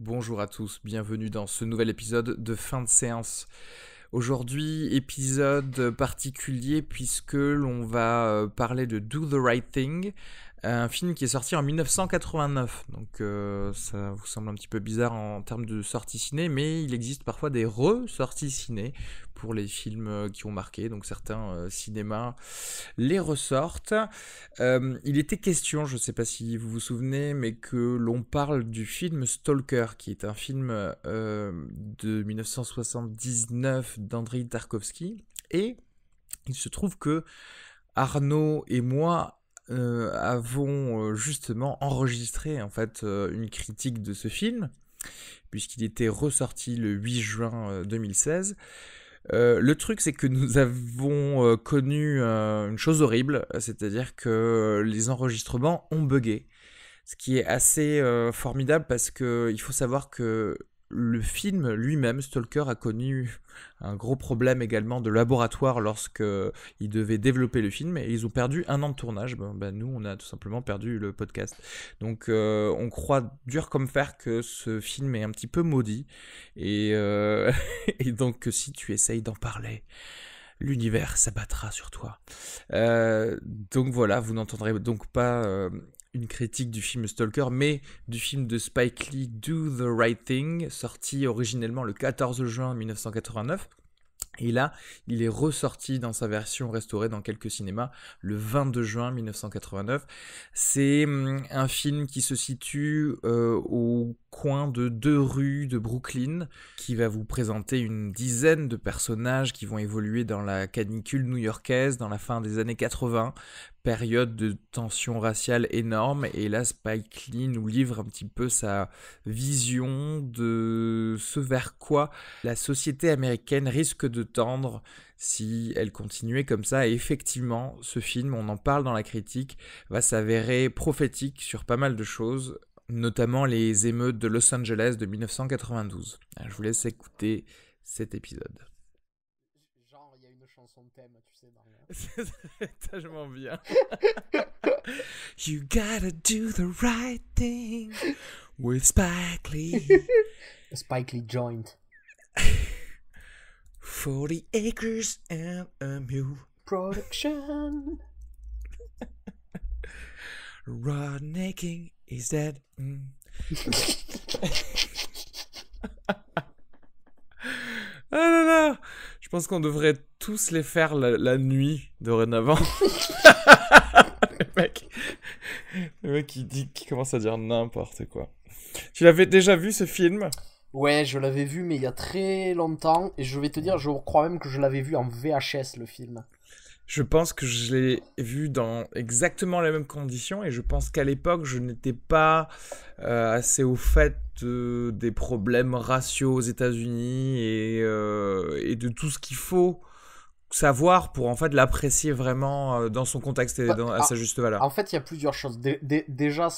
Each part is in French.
Bonjour à tous, bienvenue dans ce nouvel épisode de fin de séance. Aujourd'hui, épisode particulier puisque l'on va parler de Do the Right Thing, un film qui est sorti en 1989. Donc ça vous semble un petit peu bizarre en termes de sortie ciné, mais il existe parfois des re-sorties ciné pour les films qui ont marqué. Donc certains cinémas les ressortent. Il était question, je ne sais pas si vous vous souvenez, mais que l'on parle du film Stalker, qui est un film de 1979 d'Andrei Tarkovsky. Et il se trouve que Arnaud et moi avons justement enregistré en fait une critique de ce film, puisqu'il était ressorti le 8 juin 2016. Le truc, c'est que nous avons connu une chose horrible, c'est-à-dire que les enregistrements ont bugué. Ce qui est assez formidable parce qu'il faut savoir que le film lui-même, Stalker, a connu un gros problème également de laboratoire lorsque ils devaient développer le film et ils ont perdu 1 an de tournage. Nous, on a tout simplement perdu le podcast. Donc, on croit dur comme fer que ce film est un petit peu maudit et, et donc si tu essayes d'en parler, l'univers s'abattra sur toi. Donc voilà, vous n'entendrez donc pas une critique du film Stalker, mais du film de Spike Lee, Do the Right Thing, sorti originellement le 14 juin 1989. Et là, il est ressorti dans sa version restaurée dans quelques cinémas le 22 juin 1989. C'est un film qui se situe au coin de 2 rues de Brooklyn, qui va vous présenter une dizaine de personnages qui vont évoluer dans la canicule new-yorkaise dans la fin des années 80, période de tension raciale énorme. Et là, Spike Lee nous livre un petit peu sa vision de ce vers quoi la société américaine risque de tendre si elle continuait comme ça. Et effectivement, ce film, on en parle dans la critique, va s'avérer prophétique sur pas mal de choses, notamment les émeutes de Los Angeles de 1992. Je vous laisse écouter cet épisode. Genre, il y a une chanson de thème, tu sais, dans C'est tellement bien. You gotta do the right thing with Spike Lee. Spike Lee joint. 40 acres and a mule. Production. Rodney is dead. Ah là là, je pense qu'on devrait tous les faire la nuit dorénavant. le mec qui commence à dire n'importe quoi. Tu l'avais déjà vu ce film ? Ouais, je l'avais vu, mais il y a très longtemps. Et je vais te dire, je crois même que je l'avais vu en VHS, le film. Je pense que je l'ai vu dans exactement les mêmes conditions et je pense qu'à l'époque, je n'étais pas assez au fait des problèmes raciaux aux États-Unis et de tout ce qu'il faut savoir pour en fait l'apprécier vraiment dans son contexte et à sa juste valeur. En fait, il y a plusieurs choses. Déjà,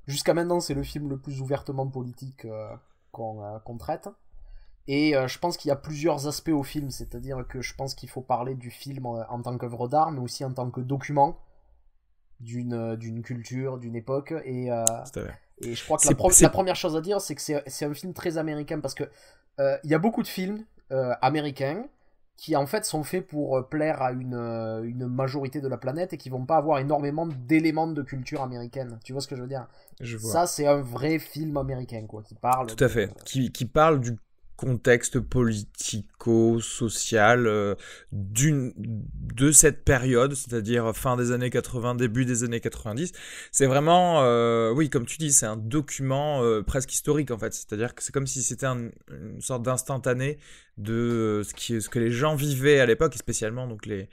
jusqu'à maintenant, c'est le film le plus ouvertement politique qu'on traite. Et je pense qu'il y a plusieurs aspects au film, c'est-à-dire que je pense qu'il faut parler du film en tant qu'œuvre d'art, mais aussi en tant que document d'une culture, d'une époque. Et je crois que la première chose à dire, c'est que c'est un film très américain, parce que il y a beaucoup de films américains qui en fait sont faits pour plaire à une majorité de la planète et qui vont pas avoir énormément d'éléments de culture américaine. Tu vois ce que je veux dire ? Je vois. Ça, c'est un vrai film américain, quoi, qui parle... Tout à fait. Qui parle du contexte politico-social de cette période, c'est-à-dire fin des années 80, début des années 90. C'est vraiment, oui, comme tu dis, c'est un document presque historique en fait. C'est-à-dire que c'est comme si c'était une sorte d'instantané de ce que les gens vivaient à l'époque, et spécialement donc les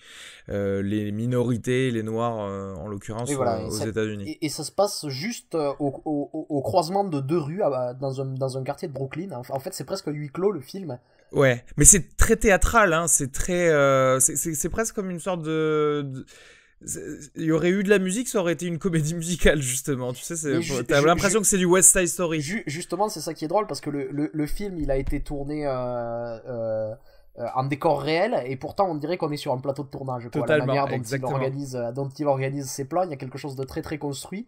minorités, les Noirs en l'occurrence aux États-Unis. Et ça se passe juste au croisement de 2 rues dans un quartier de Brooklyn. En fait, c'est presque huis clos le film. Ouais, mais c'est très théâtral, hein. C'est très, c'est presque comme une sorte il y aurait eu de la musique, ça aurait été une comédie musicale justement. Tu sais, t'as l'impression que c'est du West Side Story. Justement, c'est ça qui est drôle, parce que le film, il a été tourné en décor réel, et pourtant on dirait qu'on est sur un plateau de tournage. Totalement, La manière dont il organise ses plans, il y a quelque chose de très très construit.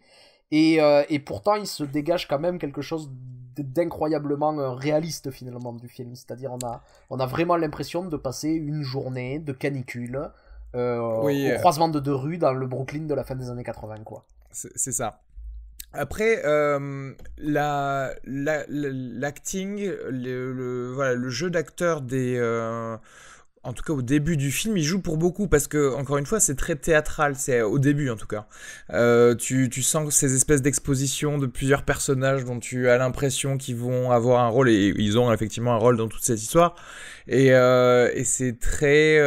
Et pourtant, il se dégage quand même quelque chose d'incroyablement réaliste finalement du film. C'est-à-dire, on a vraiment l'impression de passer une journée de canicule Oui, au croisement de deux rues dans le Brooklyn de la fin des années 80, quoi. c'est ça. Après, l'acting, voilà, le jeu d'acteur en tout cas au début du film, il joue pour beaucoup parce que, encore une fois, c'est très théâtral, c'est au début en tout cas. Tu sens ces espèces d'expositions de plusieurs personnages dont tu as l'impression qu'ils vont avoir un rôle, et ils ont effectivement un rôle dans toute cette histoire. Et c'est très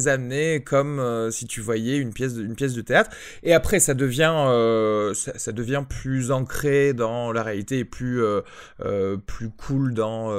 amené comme si tu voyais une pièce de théâtre. Et après, ça devient plus ancré dans la réalité et plus cool dans,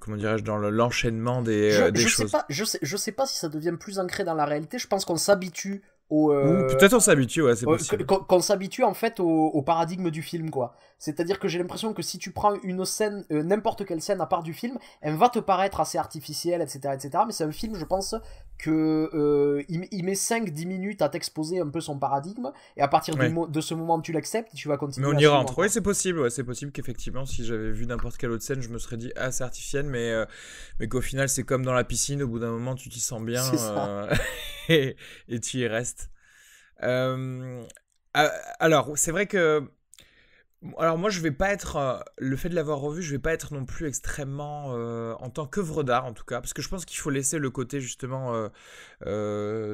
comment dirais-je, dans l'enchaînement des choses. Je sais pas si ça devient plus ancré dans la réalité. Je pense qu'on s'habitue au, Ou peut-être on s'habitue, ouais, c'est possible. qu'on s'habitue en fait au paradigme du film, quoi. C'est-à-dire que j'ai l'impression que si tu prends une scène, n'importe quelle scène à part du film, elle va te paraître assez artificielle, etc., etc. Mais c'est un film, je pense, que il met 5-10 minutes à t'exposer un peu son paradigme, et à partir Ouais. de ce moment, tu l'acceptes, tu vas Mais continuer on à y suivre, rentre. quoi. Oui, c'est possible. Ouais, c'est possible qu'effectivement, si j'avais vu n'importe quelle autre scène, je me serais dit, ah, c'est artificiel, mais qu'au final, c'est comme dans la piscine. Au bout d'un moment, tu t'y sens bien C'est ça. et tu y restes. Euh, ah, alors, c'est vrai que. Alors, moi, je vais pas être. Le fait de l'avoir revu, je vais pas être non plus extrêmement. En tant qu'œuvre d'art, en tout cas. Parce que je pense qu'il faut laisser le côté, justement,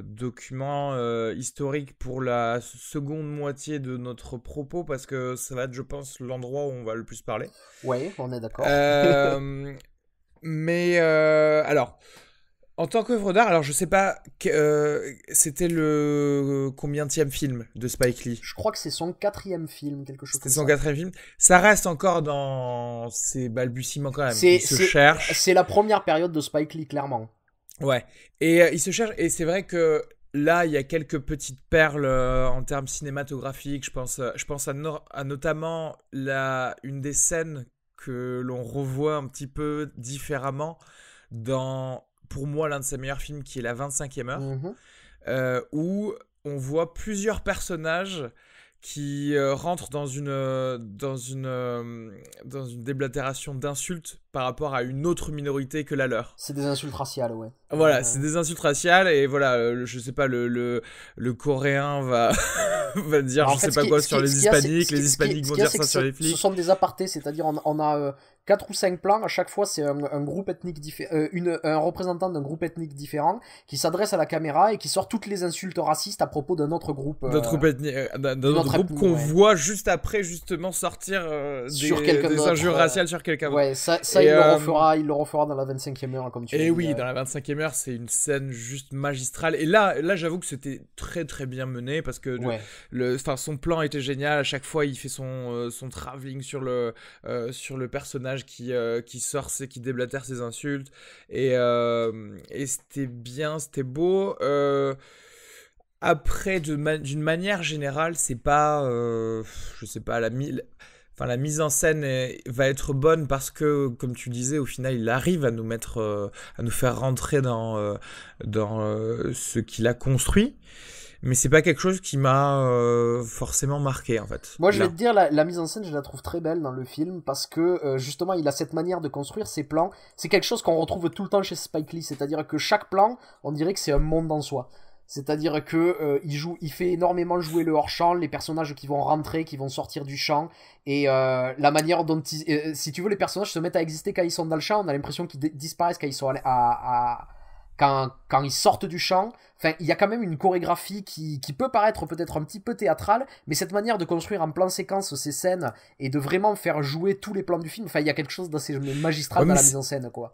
document historique pour la seconde moitié de notre propos. Parce que ça va être, je pense, l'endroit où on va le plus parler. Ouais, on est d'accord. Euh, alors, en tant qu'œuvre d'art, alors je sais pas, c'était le combienième film de Spike Lee. Je crois que c'est son 4e film, quelque chose C'était comme son ça. quatrième film. Ça reste encore dans ses balbutiements quand même. C'est Il se cherche. c'est la première période de Spike Lee, clairement. Ouais. Et il se cherche. Et c'est vrai que là, il y a quelques petites perles en termes cinématographiques. Je pense à notamment une des scènes que l'on revoit un petit peu différemment dans, pour moi, l'un de ses meilleurs films qui est La 25e heure, Mhm. où on voit plusieurs personnages qui rentrent dans une déblatération d'insultes par rapport à une autre minorité que la leur. C'est des insultes raciales, ouais. Voilà, c'est des insultes raciales et voilà, je sais pas, le coréen va, va dire Alors, en je fait, sais pas quoi sur les ce qu'il y a, hispaniques, les hispaniques ce vont qu'il y a, dire c'est ça que sur les ce flics. sont des apartés, c'est-à-dire on a 4 ou 5 plans, à chaque fois c'est un groupe ethnique un représentant d'un groupe ethnique différent qui s'adresse à la caméra et qui sort toutes les insultes racistes à propos d'un autre groupe. D'un D'une autre autre groupe ethnie, qu'on ouais. voit juste après justement sortir Sur quelqu'un des d'autre. injures raciales sur quelqu'un d'autre. Ouais, ça Et, il le refera dans la 25e heure, comme tu l'as et dit. oui, Ouais. dans la 25e heure, c'est une scène juste magistrale. Et là j'avoue que c'était très très bien mené parce que Ouais. enfin, son plan était génial. À chaque fois, il fait son travelling sur le personnage qui sort, qui déblatère ses insultes. Et c'était bien, c'était beau. Après, d'une manière générale, c'est pas, je sais pas, enfin, la mise en scène va être bonne parce que, comme tu disais, au final, il arrive à nous mettre, à nous faire rentrer dans ce qu'il a construit. Mais c'est pas quelque chose qui m'a forcément marqué, en fait. Moi, je vais Là. te dire, la mise en scène, je la trouve très belle dans le film parce que justement, il a cette manière de construire ses plans. C'est quelque chose qu'on retrouve tout le temps chez Spike Lee, c'est-à-dire que chaque plan, on dirait que c'est un monde en soi. C'est-à-dire que il fait énormément jouer le hors-champ, les personnages qui vont rentrer, qui vont sortir du champ, et la manière dont, si tu veux, les personnages se mettent à exister quand ils sont dans le champ. On a l'impression qu'ils disparaissent quand ils sont quand ils sortent du champ. Enfin, il y a quand même une chorégraphie qui peut paraître peut-être un petit peu théâtrale, mais cette manière de construire en plan séquence ces scènes et de vraiment faire jouer tous les plans du film, enfin, il y a quelque chose d'assez magistral Ouais, dans mais la mise en scène, quoi.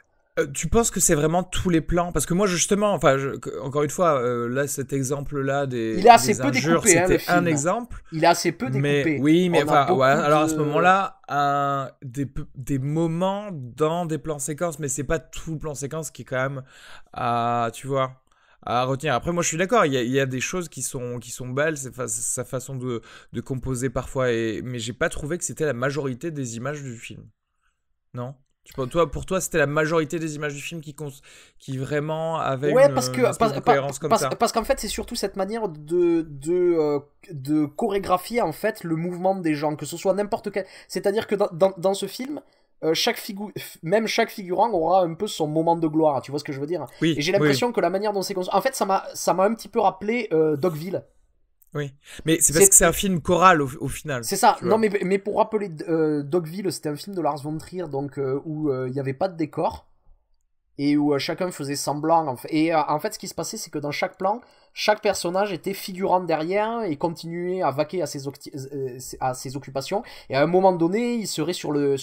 tu penses que c'est vraiment tous les plans? Parce que moi, justement, enfin, encore une fois, là, cet exemple-là Il est assez des peu injures, découpé, hein, le c'était un film. exemple. Il est assez peu Mais découpé. oui, mais On a enfin, ouais, beaucoup alors à ce de... moment-là, des moments dans des plans séquences, mais c'est pas tout le plan séquence qui est quand même tu vois, à retenir. Après, moi, je suis d'accord, il y a des choses qui sont belles, c'est sa façon de composer parfois, mais j'ai pas trouvé que c'était la majorité des images du film. Non? Pour toi, c'était la majorité des images du film qui vraiment avaient Ouais, une espèce de cohérence comme ça. parce qu'en fait, c'est surtout cette manière de chorégraphier en fait le mouvement des gens, que ce soit n'importe quel. C'est-à-dire que dans ce film, même chaque figurant aura un peu son moment de gloire. Tu vois ce que je veux dire? Oui, Et j'ai oui, l'impression que la manière dont c'est construit, en fait, ça m'a un petit peu rappelé Dogville. oui. Mais c'est parce que c'est un film choral au final. C'est ça. Tu Non, vois. mais pour rappeler, Dogville, c'était un film de Lars von Trier, donc où il n'y avait pas de décor et où chacun faisait semblant. En fait, ce qui se passait, c'est que dans chaque plan, chaque personnage était figurant derrière et continuait à vaquer à ses occupations. Et à un moment donné, il serait sur le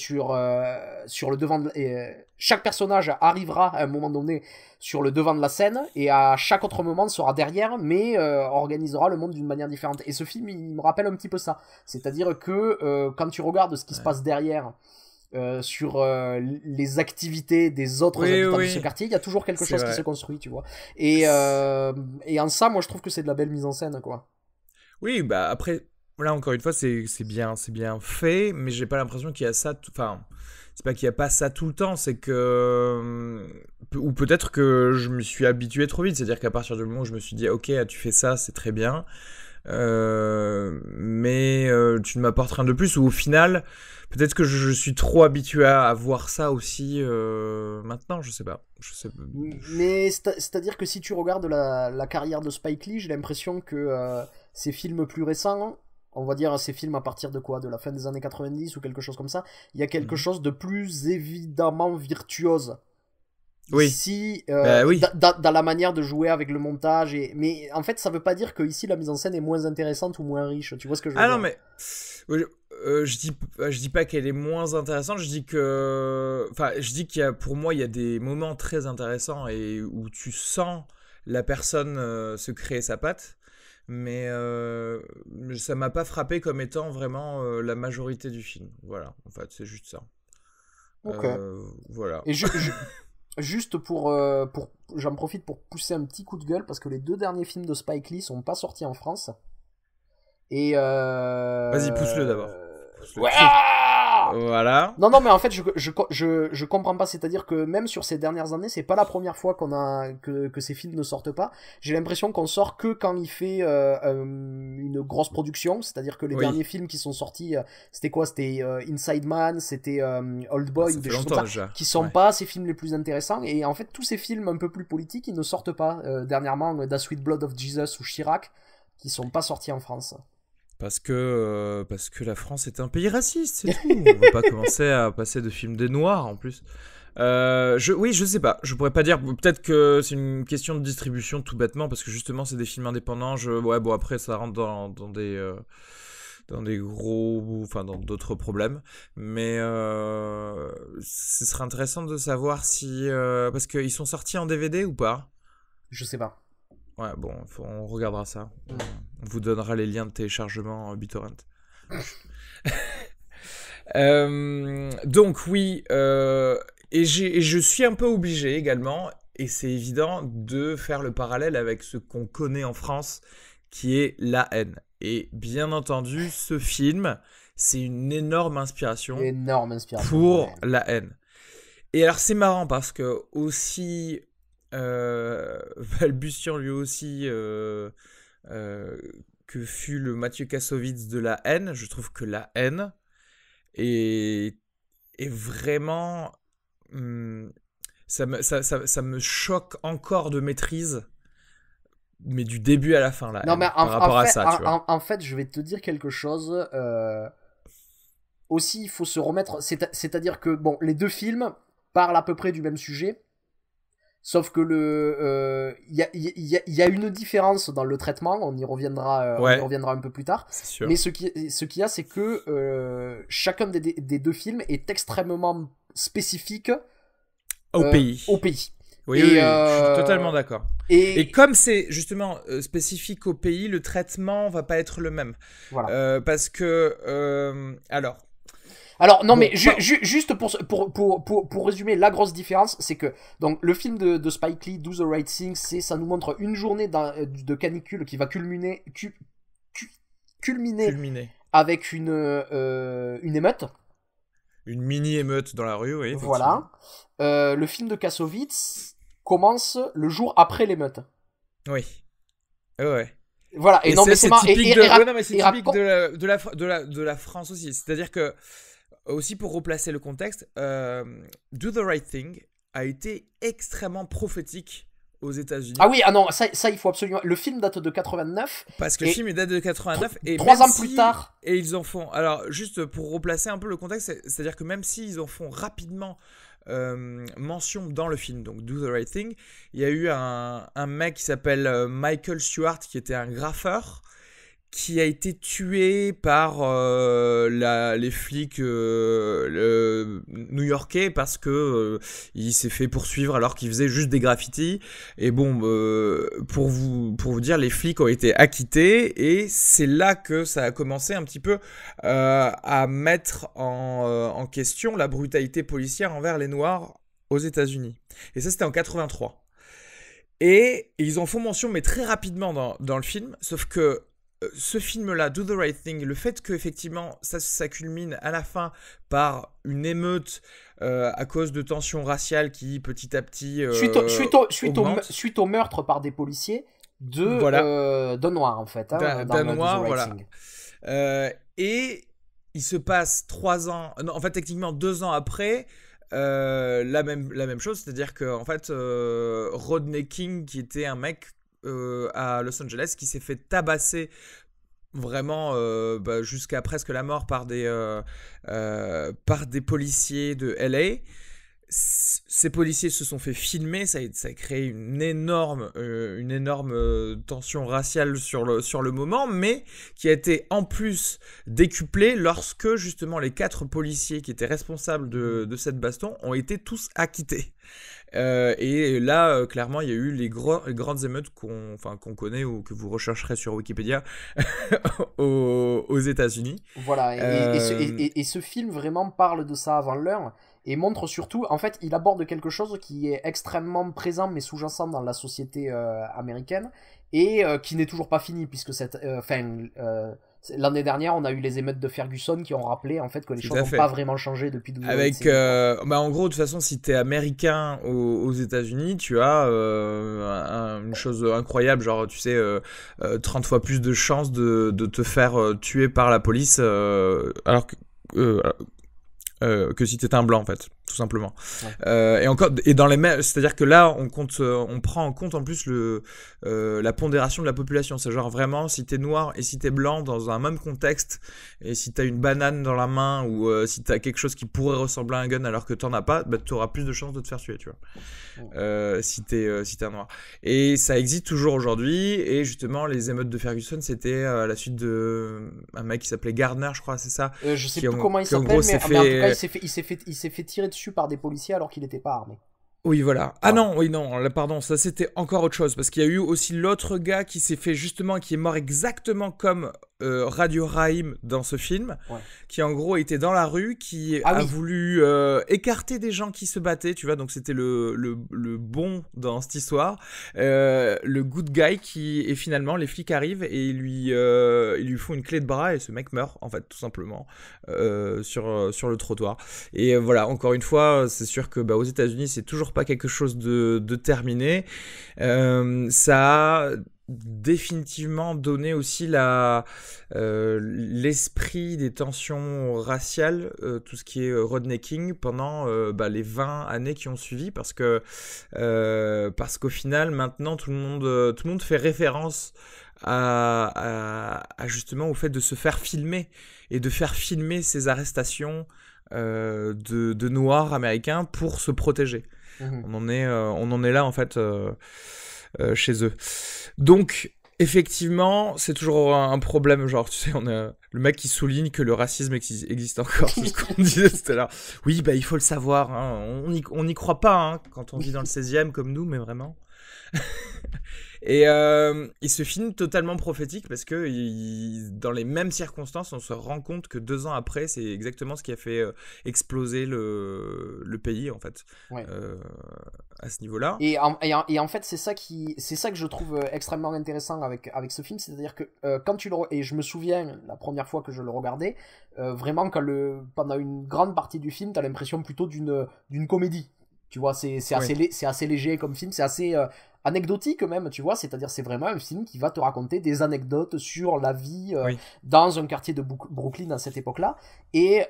devant. Chaque personnage arrivera à un moment donné sur le devant de la scène et à chaque autre moment sera derrière, mais organisera le monde d'une manière différente. Et ce film, il me rappelle un petit peu ça. C'est-à-dire que quand tu regardes ce qui se passe derrière. Sur les activités des autres habitants de ce quartier, il y a toujours quelque chose qui se construit, tu vois. Et en ça, moi, je trouve que c'est de la belle mise en scène, quoi. Oui, bah après, là encore une fois, c'est bien fait, mais j'ai pas l'impression qu'il y a ça. Enfin, c'est pas qu'il y a pas ça tout le temps, c'est que ou peut-être que je me suis habitué trop vite, c'est-à-dire qu'à partir du moment où je me suis dit, ok, tu fais ça, c'est très bien. Mais tu ne m'apportes rien de plus, ou au final peut-être que je suis trop habitué à voir ça aussi maintenant, je sais pas. Mais c'est-à-dire que si tu regardes la carrière de Spike Lee, j'ai l'impression que ses films plus récents, on va dire ses films à partir de quoi, de la fin des années 90 ou quelque chose comme ça, il y a quelque chose de plus évidemment virtuose. Oui. Ici, Oui. dans la manière de jouer avec le montage. Mais en fait, ça veut pas dire que ici la mise en scène est moins intéressante ou moins riche. Tu vois ce que je veux dire? Ah non, mais je dis pas qu'elle est moins intéressante. Je dis que, enfin, je dis qu'il y a, pour moi, il y a des moments très intéressants et où tu sens la personne se créer sa patte. Mais ça m'a pas frappé comme étant vraiment la majorité du film. Voilà, en fait, c'est juste ça. Ok. Voilà. Et juste j'en profite pour pousser un petit coup de gueule parce que les 2 derniers films de Spike Lee sont pas sortis en France. Et Vas-y, pousse-le d'abord. Pousse-le. Ouais. Voilà. Non, mais en fait, je comprends pas. C'est-à-dire que même sur ces dernières années, c'est pas la première fois que ces films ne sortent pas. J'ai l'impression qu'on sort que quand il fait une grosse production. C'est-à-dire que les derniers films qui sont sortis, c'était quoi? C'était Inside Man, c'était Old Boy, ou des choses comme ça, déjà. qui sont pas ces films les plus intéressants. Et en fait, tous ces films un peu plus politiques, ils ne sortent pas. Dernièrement, The Sweet Blood of Jesus ou Chirac, qui sont pas sortis en France. Parce que la France est un pays raciste, c'est tout. On va pas commencer à passer de films des Noirs en plus. Oui, je sais pas. Je pourrais pas dire. Peut-être que c'est une question de distribution tout bêtement, parce que justement, c'est des films indépendants. Ouais, bon, après, ça rentre dans des gros. Enfin, dans d'autres problèmes. Mais ce serait intéressant de savoir si. Parce qu'ils sont sortis en DVD ou pas? Je sais pas. Ouais, bon, on regardera ça. On vous donnera les liens de téléchargement BitTorrent. Donc oui, et je suis un peu obligé également, et c'est évident, de faire le parallèle avec ce qu'on connaît en France, qui est La Haine. Et bien entendu, ce film, c'est une énorme inspiration, pour La Haine. Et alors c'est marrant parce que aussi... balbutiant lui aussi que fut le Mathieu Kassovitz de La Haine, je trouve que La Haine est vraiment ça me choque encore de maîtrise, mais du début à la fin là. Non, mais par rapport à ça, tu vois. En fait, je vais te dire quelque chose. Aussi, il faut se remettre. C'est-à-dire que bon, les 2 films parlent à peu près du même sujet. Sauf que il y a une différence dans le traitement, on y reviendra un peu plus tard. C'est sûr. Mais ce qu'il y a, c'est que chacun des 2 films est extrêmement spécifique au pays. Oui, je suis totalement d'accord. Et comme c'est justement spécifique au pays, le traitement va pas être le même. Voilà. Parce que alors non, bon, mais juste pour résumer, la grosse différence, c'est que donc le film de Spike Lee, Do the Right Thing, ça nous montre une journée de canicule qui va culminer avec une émeute. Une mini-émeute dans la rue, oui. Voilà. Le film de Kassovitz commence le jour après l'émeute. Oui. Ouais. Voilà. Et non, mais c'est typique de la France aussi. C'est-à-dire que, aussi pour replacer le contexte, Do the Right Thing a été extrêmement prophétique aux États-Unis. Ah oui, ah non, ça il faut absolument. Le film date de 89. Parce que le film date de 89 et 3 ans plus tard. Et ils en font. Alors, juste pour replacer un peu le contexte, c'est-à-dire que même s'ils en font rapidement mention dans le film, donc Do the Right Thing, il y a eu un mec qui s'appelle Michael Stewart, qui était un graffeur, qui a été tué par les flics new-yorkais parce que il s'est fait poursuivre alors qu'il faisait juste des graffitis. Et bon, pour vous dire, les flics ont été acquittés et c'est là que ça a commencé un petit peu à mettre en question la brutalité policière envers les Noirs aux États-Unis. Et ça, c'était en 83. Et ils en font mention, mais très rapidement dans le film, sauf que ce film-là, Do the Right Thing, le fait qu'effectivement ça culmine à la fin par une émeute à cause de tensions raciales qui petit à petit suite au meurtre par des policiers d'un noir en fait, hein, d'un noir, voilà. Et il se passe 3 ans, non, en fait techniquement 2 ans après. La même chose, c'est-à-dire que en fait Rodney King, qui était un mec à Los Angeles, qui s'est fait tabasser vraiment jusqu'à presque la mort par des policiers de LA. Ces policiers se sont fait filmer, ça a créé une énorme tension raciale sur le moment, mais qui a été en plus décuplée lorsque justement les 4 policiers qui étaient responsables de cette baston ont été tous acquittés. Et là, clairement, il y a eu les grandes émeutes qu'on connaît ou que vous rechercherez sur Wikipédia aux États-Unis. Voilà, et ce film vraiment parle de ça avant l'heure et montre surtout, en fait, il aborde quelque chose qui est extrêmement présent mais sous-jacent dans la société américaine et qui n'est toujours pas fini puisque l'année dernière, on a eu les émeutes de Ferguson qui ont rappelé en fait que les choses n'ont pas vraiment changé depuis 12 ans. En gros, de toute façon, si t'es américain aux États-Unis, tu as une chose incroyable, genre, tu sais, 30 fois plus de chances de te faire tuer par la police, alors que si t'étais un blanc en fait, tout simplement. Ouais. Et dans les mêmes, c'est-à-dire que là on prend en compte en plus la pondération de la population. C'est genre vraiment si t'es noir et si t'es blanc dans un même contexte, et si t'as une banane dans la main ou si t'as quelque chose qui pourrait ressembler à un gun alors que t'en as pas, bah t'auras plus de chances de te faire tuer, tu vois. Ouais. Si t'es un noir. Et ça existe toujours aujourd'hui. Et justement les émeutes de Ferguson, c'était à la suite de un mec qui s'appelait Gardner, je crois, c'est ça. Je sais plus comment il s'appelle, mais en tout cas il s'est fait tirer dessus par des policiers alors qu'il n'était pas armé. Oui, voilà. Ah non, oui, non, là, pardon, ça c'était encore autre chose, parce qu'il y a eu aussi l'autre gars qui s'est fait justement, qui est mort exactement comme Radio Raïm dans ce film, ouais. Qui en gros était dans la rue, qui a voulu écarter des gens qui se battaient, tu vois, donc c'était le bon dans cette histoire, le good guy et finalement les flics arrivent et ils lui font une clé de bras et ce mec meurt, en fait, tout simplement, sur le trottoir. Et voilà, encore une fois, c'est sûr que aux États-Unis, c'est toujours pas quelque chose de terminé. Ça a définitivement donné aussi l'esprit des tensions raciales, tout ce qui est Rodney King pendant les 20 années qui ont suivi, parce qu'au final maintenant tout le monde fait référence à justement au fait de se faire filmer et de faire filmer ces arrestations de noirs américains pour se protéger. Mmh. On en est là en fait chez eux. Donc effectivement, c'est toujours un problème, genre tu sais, on a le mec qui souligne que le racisme existe encore, c'est ce qu'on disait tout à l'heure. Oui, il faut le savoir, hein. On n'y croit pas hein, quand on vit dans le 16e comme nous, mais vraiment. Et ce film totalement prophétique parce que dans les mêmes circonstances, on se rend compte que 2 ans après, c'est exactement ce qui a fait exploser le pays en fait. Ouais. À ce niveau-là. Et en fait, c'est ça que je trouve extrêmement intéressant avec ce film, c'est-à-dire que quand et je me souviens la première fois que je le regardais, vraiment pendant une grande partie du film, t'as l'impression plutôt d'une comédie. Tu vois, c'est assez léger comme film, c'est assez anecdotique même, tu vois, c'est-à-dire c'est vraiment un film qui va te raconter des anecdotes sur la vie dans un quartier de Brooklyn à cette époque-là. Et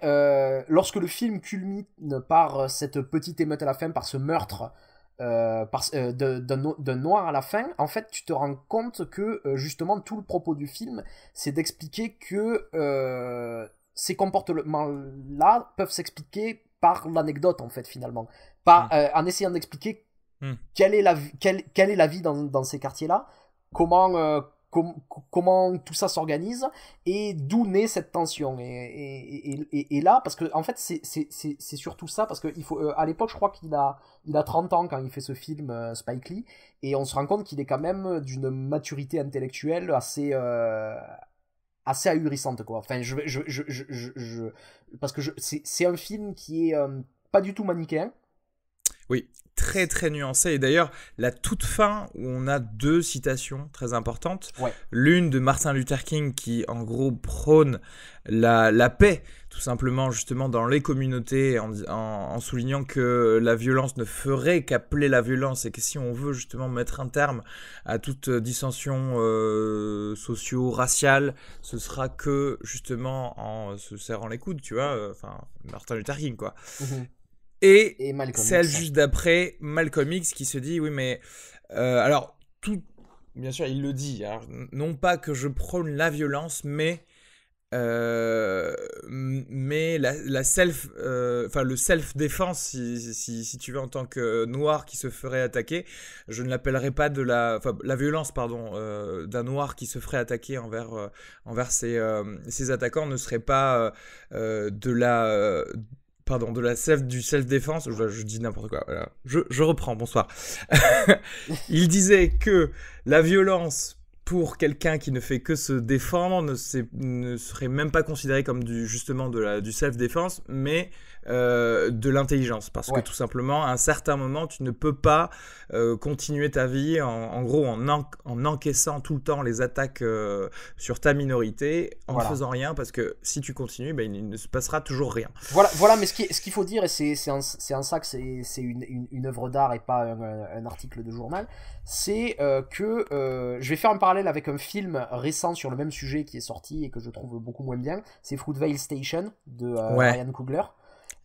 lorsque le film culmine par cette petite émeute à la fin, par ce meurtre d'un noir à la fin, en fait tu te rends compte que justement tout le propos du film c'est d'expliquer que ces comportements-là peuvent s'expliquer par l'anecdote en fait finalement, en essayant d'expliquer quelle est la vie dans ces quartiers-là, comment tout ça s'organise et d'où naît cette tension et là parce que en fait c'est surtout ça parce que il faut à l'époque je crois qu'il a 30 ans quand il fait ce film Spike Lee, et on se rend compte qu'il est quand même d'une maturité intellectuelle assez ahurissante quoi. Enfin parce que c'est un film qui est pas du tout manichéen. Oui, très très nuancé. Et d'ailleurs, la toute fin où on a 2 citations très importantes. Ouais. L'une de Martin Luther King qui en gros prône la paix, tout simplement justement dans les communautés en soulignant que la violence ne ferait qu'appeler la violence et que si on veut justement mettre un terme à toute dissension socio-raciale, ce sera que justement en se serrant les coudes, tu vois, enfin Martin Luther King quoi. Et celle juste d'après, Malcolm X qui se dit oui mais alors tout bien sûr il le dit, alors, non pas que je prône la violence mais la self le self défense si tu veux en tant que noir qui se ferait attaquer, je ne l'appellerais pas la violence pardon d'un noir qui se ferait attaquer envers ses attaquants ne serait pas du self-défense, je dis n'importe quoi, voilà. Je reprends, bonsoir. Il disait que la violence pour quelqu'un qui ne fait que se défendre ne serait même pas considérée comme du self-défense, mais de l'intelligence. Parce que tout simplement, à un certain moment, tu ne peux pas continuer ta vie en gros en encaissant tout le temps les attaques sur ta minorité, en ne faisant rien, parce que si tu continues, il ne se passera toujours rien. Voilà, mais ce qu'il faut dire, et c'est en ça que c'est une œuvre d'art et pas un article de journal, c'est que je vais faire un parallèle avec un film récent sur le même sujet qui est sorti et que je trouve beaucoup moins bien, c'est Fruitvale Station de Ryan Coogler.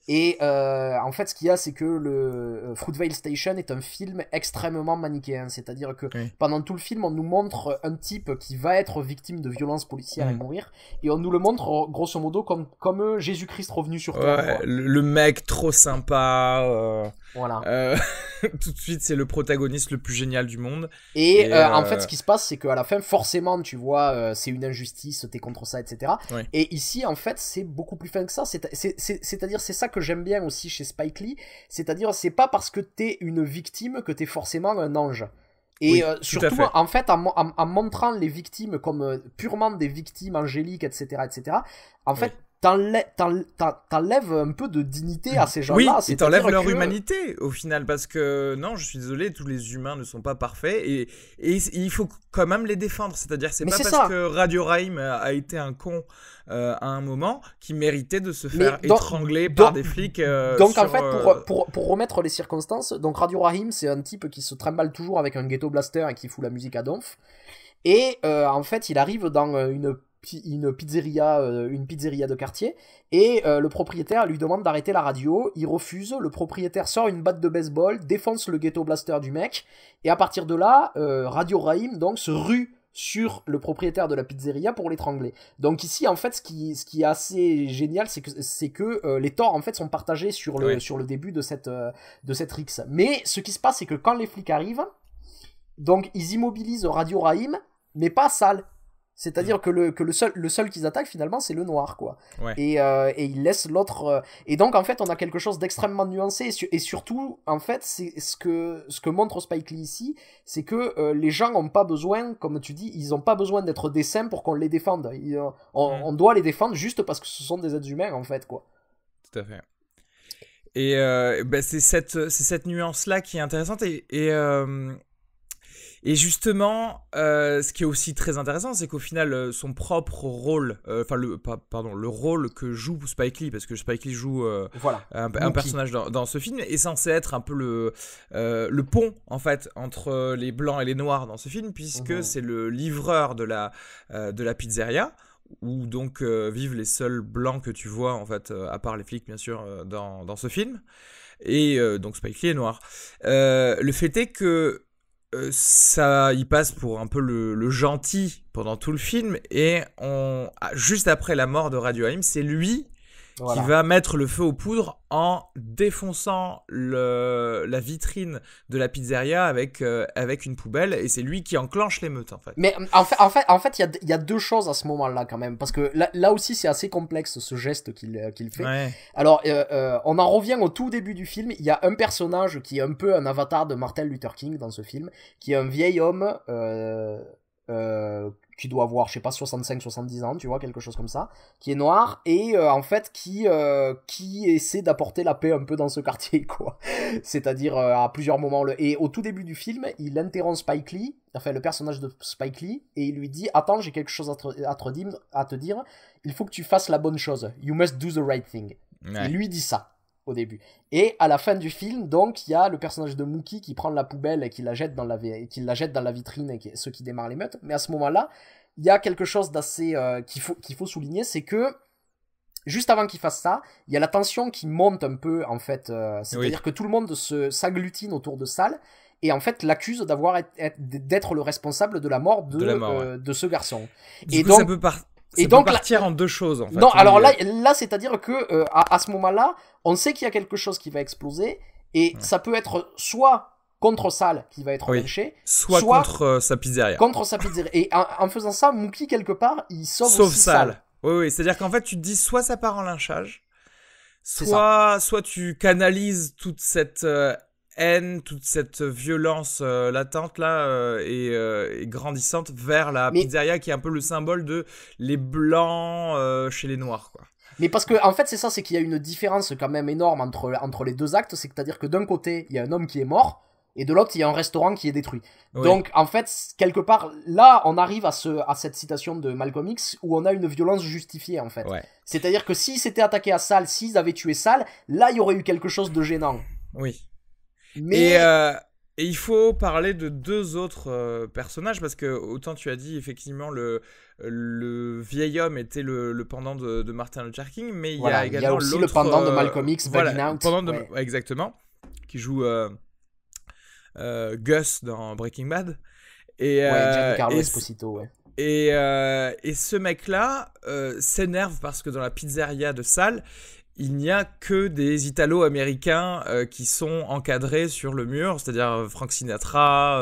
Et en fait ce qu'il y a c'est que le Fruitvale Station est un film extrêmement manichéen, c'est-à-dire que pendant tout le film on nous montre un type qui va être victime de violences policières et mourir, et on nous le montre grosso modo comme Jésus-Christ revenu sur terre. Le mec trop sympa, voilà. Tout de suite c'est le protagoniste le plus génial du monde. Et en fait ce qui se passe c'est qu'à la fin forcément tu vois c'est une injustice, t'es contre ça, etc. Et ici en fait c'est beaucoup plus fin que ça, c'est-à-dire c'est ça que j'aime bien aussi chez Spike Lee, c'est-à-dire c'est pas parce que t'es une victime que t'es forcément un ange. Et surtout en fait en montrant les victimes comme purement des victimes angéliques, etc., en fait t'enlèves un peu de dignité à ces gens-là. Oui, et t'enlèves leur humanité au final, parce que non, je suis désolé, tous les humains ne sont pas parfaits et il faut quand même les défendre. C'est-à-dire, c'est pas parce que Radio Raïm a été un con à un moment qui méritait de se faire étrangler par des flics. Donc en fait, pour remettre les circonstances, donc Radio Rahim, c'est un type qui se trimballe toujours avec un ghetto blaster et qui fout la musique à donf. Et en fait, il arrive dans une pizzeria de quartier, et le propriétaire lui demande d'arrêter la radio. Il refuse, le propriétaire sort une batte de baseball, défonce le ghetto blaster du mec, et à partir de là Radio Rahim donc se rue sur le propriétaire de la pizzeria pour l'étrangler. Donc ici en fait ce qui est assez génial c'est que les torts en fait sont partagés sur le début de cette rixe. Mais ce qui se passe c'est que quand les flics arrivent, donc ils immobilisent Radio Rahim, mais pas Sal. C'est-à-dire que le seul qu'ils attaquent finalement c'est le noir quoi. Ouais. Et ils laissent l'autre et donc en fait on a quelque chose d'extrêmement nuancé et surtout en fait c'est ce que montre Spike Lee ici, c'est que les gens ont pas besoin, comme tu dis, ils ont pas besoin d'être des saints pour qu'on les défende. On doit les défendre juste parce que ce sont des êtres humains en fait quoi. Tout à fait. Et c'est cette nuance-là qui est intéressante. Et justement, ce qui est aussi très intéressant, c'est qu'au final, son propre rôle, le rôle que joue Spike Lee, parce que Spike Lee joue un personnage dans ce film, est censé être un peu le pont, en fait, entre les blancs et les noirs dans ce film, puisque c'est le livreur de la pizzeria, où donc vivent les seuls blancs que tu vois, en fait, à part les flics, bien sûr, dans ce film. Et donc Spike Lee est noir. Le fait est que il passe pour un peu le gentil pendant tout le film, et juste après la mort de Radio Haim, c'est lui qui va mettre le feu aux poudres en défonçant la vitrine de la pizzeria avec une poubelle, et c'est lui qui enclenche l'émeute en fait. Mais en fait il y a deux choses à ce moment-là quand même, parce que là aussi c'est assez complexe ce geste qu'il fait. Ouais. Alors on en revient au tout début du film, il y a un personnage qui est un peu un avatar de Martin Luther King dans ce film, qui est un vieil homme qui doit avoir, je sais pas, 65-70 ans, tu vois, quelque chose comme ça, qui est noir, et en fait qui essaie d'apporter la paix un peu dans ce quartier, quoi. C'est-à-dire à plusieurs moments. Et au tout début du film, il interrompt Spike Lee, enfin le personnage de Spike Lee, et il lui dit « Attends, j'ai quelque chose à te dire, il faut que tu fasses la bonne chose. You must do the right thing. » Ouais. Il lui dit ça au début. Et à la fin du film, donc, il y a le personnage de Mookie qui prend la poubelle et qui la jette dans la vitrine, et ce qui démarre l'émeute. Mais à ce moment-là, il y a quelque chose d'assez qu'il faut souligner, c'est que juste avant qu'il fasse ça, il y a la tension qui monte un peu, en fait. C'est-à-dire que tout le monde s'agglutine autour de Sal et en fait l'accuse d'être le responsable de la mort de ce garçon. Du coup, ça peut partir en deux choses en fait. Non, alors là c'est-à-dire que à ce moment-là, on sait qu'il y a quelque chose qui va exploser, et ça peut être soit contre Sal qui va être lynché, soit contre sa pizzeria. Et en faisant ça, Mookie quelque part, il sauve aussi Sal. Oui, c'est-à-dire qu'en fait tu te dis soit ça part en lynchage, soit tu canalises toute cette haine, toute cette violence latente là et grandissante vers la pizzeria, qui est un peu le symbole de les blancs chez les noirs, quoi. Mais parce que en fait c'est ça, c'est qu'il y a une différence quand même énorme entre les deux actes, c'est-à-dire que d'un côté il y a un homme qui est mort, et de l'autre il y a un restaurant qui est détruit. Oui. Donc en fait quelque part là on arrive à cette citation de Malcolm X où on a une violence justifiée en fait. Ouais. C'est-à-dire que s'ils s'étaient attaqués à Sal, s'ils avaient tué Sal, là il y aurait eu quelque chose de gênant. Oui. Mais et il faut parler de deux autres personnages, parce que autant tu as dit effectivement le vieil homme était le pendant de Martin Luther King, mais il y a également aussi le pendant de Malcolm X, Bugging Out. Exactement, qui joue Gus dans Breaking Bad. Et Giancarlo Esposito, ouais. Et ce mec-là s'énerve parce que dans la pizzeria de Sal, il n'y a que des Italo-américains qui sont encadrés sur le mur, c'est-à-dire Frank Sinatra,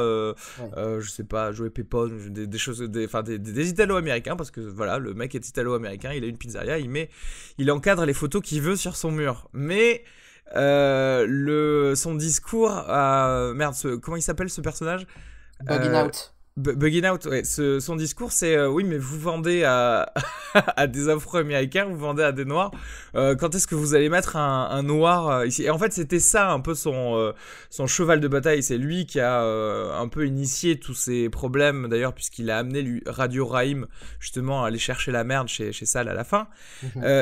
je sais pas, Joey Pepone, des choses, des Italo-américains, parce que voilà, le mec est Italo-américain, il a une pizzeria, il encadre les photos qu'il veut sur son mur. Mais son discours, comment il s'appelle ce personnage ? Bugging Out. Bugging Out, ouais. Son discours, c'est oui, mais vous vendez à des Afro-Américains, vous vendez à des Noirs. Quand est-ce que vous allez mettre un Noir ici ? Et en fait, c'était ça un peu son cheval de bataille. C'est lui qui a un peu initié tous ces problèmes, d'ailleurs, puisqu'il a amené Radio Raïm justement à aller chercher la merde chez Sal à la fin.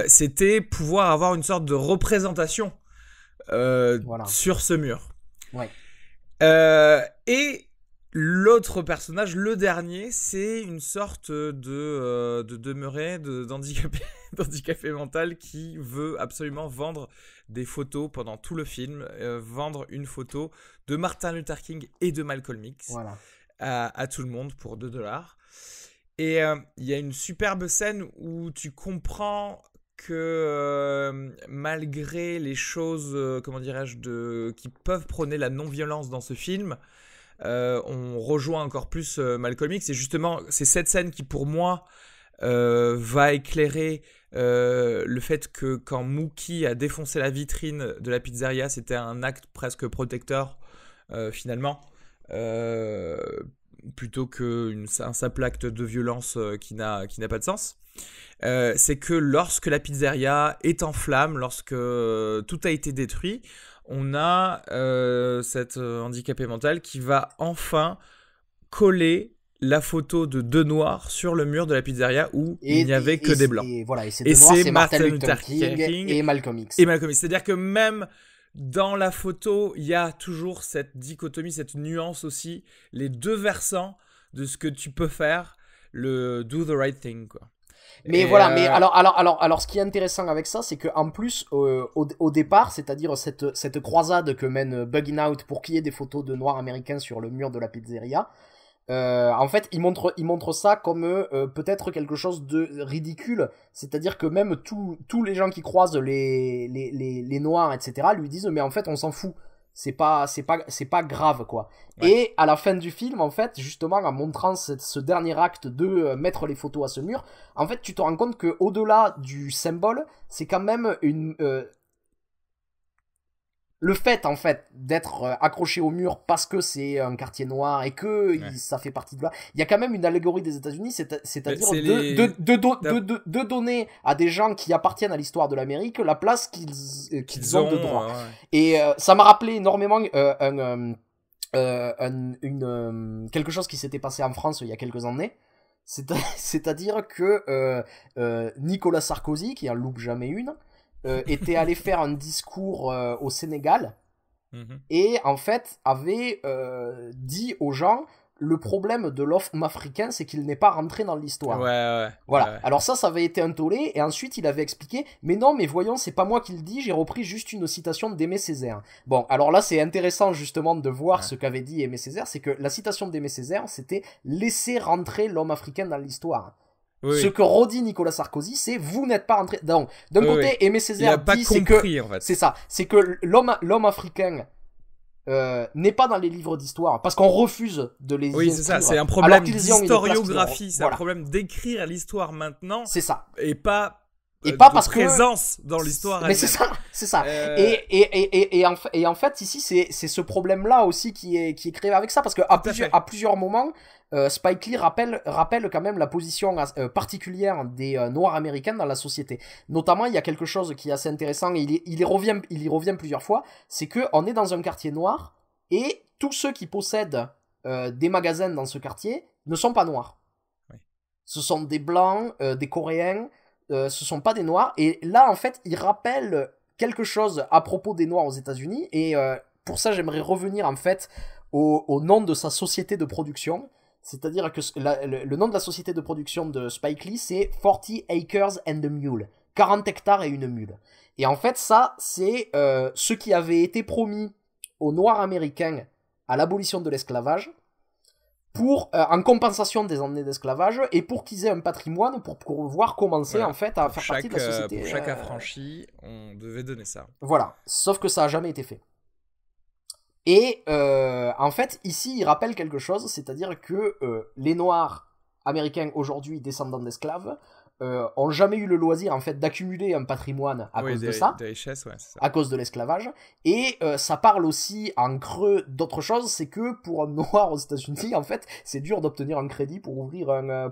C'était pouvoir avoir une sorte de représentation sur ce mur. Ouais. Et l'autre personnage, le dernier, c'est une sorte de demeuré, d'handicapé mental qui veut absolument vendre des photos pendant tout le film, vendre une photo de Martin Luther King et de Malcolm X à tout le monde pour $2. Et il y a une superbe scène où tu comprends que malgré les choses, comment dirais-je, qui peuvent prôner la non-violence dans ce film, on rejoint encore plus Malcolm X. Et justement, c'est cette scène qui, pour moi, va éclairer le fait que quand Mookie a défoncé la vitrine de la pizzeria, c'était un acte presque protecteur, finalement. Plutôt qu'un simple acte de violence qui n'a pas de sens. C'est que lorsque la pizzeria est en flammes, lorsque tout a été détruit, on a cet handicapé mental qui va enfin coller la photo de deux noirs sur le mur de la pizzeria où il n'y avait que des blancs. Et voilà, et ces deux noirs, c'est Martin Luther King et Malcolm X. Et Malcolm X. C'est-à-dire que même dans la photo, il y a toujours cette dichotomie, cette nuance aussi, les deux versants de ce que tu peux faire, le do the right thing, quoi. Mais voilà, mais alors, ce qui est intéressant avec ça, c'est que en plus, au départ, c'est-à-dire cette croisade que mène Bugging Out pour qu'il y ait des photos de noirs américains sur le mur de la pizzeria, en fait, il montre ça comme peut-être quelque chose de ridicule, c'est-à-dire que même tous les gens qui croisent les noirs, etc., lui disent mais en fait on s'en fout, c'est pas grave, quoi. Ouais. Et à la fin du film, en fait, justement en montrant ce dernier acte de mettre les photos à ce mur, en fait tu te rends compte que au-delà du symbole, c'est quand même le fait, en fait, d'être accroché au mur parce que c'est un quartier noir et que ça fait partie de là, il y a quand même une allégorie des États-Unis, c'est-à-dire de donner à des gens qui appartiennent à l'histoire de l'Amérique la place qu'ils ont de droit. Et ça m'a rappelé énormément quelque chose qui s'était passé en France il y a quelques années. C'est-à-dire que Nicolas Sarkozy, qui en loupe jamais une, était allé faire un discours au Sénégal et en fait avait dit aux gens le problème de l'homme africain, c'est qu'il n'est pas rentré dans l'histoire. Voilà. Ouais. Alors ça avait été un tollé et ensuite il avait expliqué mais non, mais voyons, c'est pas moi qui le dis, j'ai repris juste une citation d'Aimé Césaire. Bon, alors là c'est intéressant justement de voir ce qu'avait dit Aimé Césaire, c'est que la citation d'Aimé Césaire c'était laisser rentrer l'homme africain dans l'histoire. Oui. Ce que redit Nicolas Sarkozy, c'est vous n'êtes pas rentré. Donc, d'un côté, Aimé Césaire dit c'est que en fait. C'est ça, c'est que l'homme africain n'est pas dans les livres d'histoire parce qu'on refuse de les inscrire. Oui, c'est ça, c'est un problème d'historiographie, c'est un problème d'écrire l'histoire maintenant. C'est ça. Et pas parce présence dans l'histoire. Mais c'est ça. Et en fait ici c'est ce problème-là aussi qui est créé avec ça parce que à plusieurs moments Spike Lee rappelle quand même la position particulière des noirs américains dans la société. Notamment, il y a quelque chose qui est assez intéressant, et il y revient plusieurs fois, c'est que on est dans un quartier noir et tous ceux qui possèdent des magasins dans ce quartier ne sont pas noirs. Oui. Ce sont des blancs, des coréens, ce sont pas des noirs. Et là, en fait, il rappelle quelque chose à propos des noirs aux États-Unis. Et pour ça, j'aimerais revenir en fait au nom de sa société de production. C'est-à-dire que le nom de la société de production de Spike Lee, c'est 40 Acres and a Mule. 40 hectares et une mule. Et en fait, ça, c'est ce qui avait été promis aux Noirs américains à l'abolition de l'esclavage, en compensation des années d'esclavage, et pour qu'ils aient un patrimoine pour pouvoir commencer en fait à faire partie de la société. Pour chaque affranchi, on devait donner ça. Voilà, sauf que ça n'a jamais été fait. Et en fait, ici, il rappelle quelque chose, c'est-à-dire que les Noirs américains aujourd'hui descendants d'esclaves ont jamais eu le loisir en fait d'accumuler un patrimoine à cause de ça, des richesses, ouais, c'est ça, à cause de l'esclavage. Et ça parle aussi en creux d'autre chose, c'est que pour un Noir aux États-Unis, en fait, c'est dur d'obtenir un crédit pour ouvrir un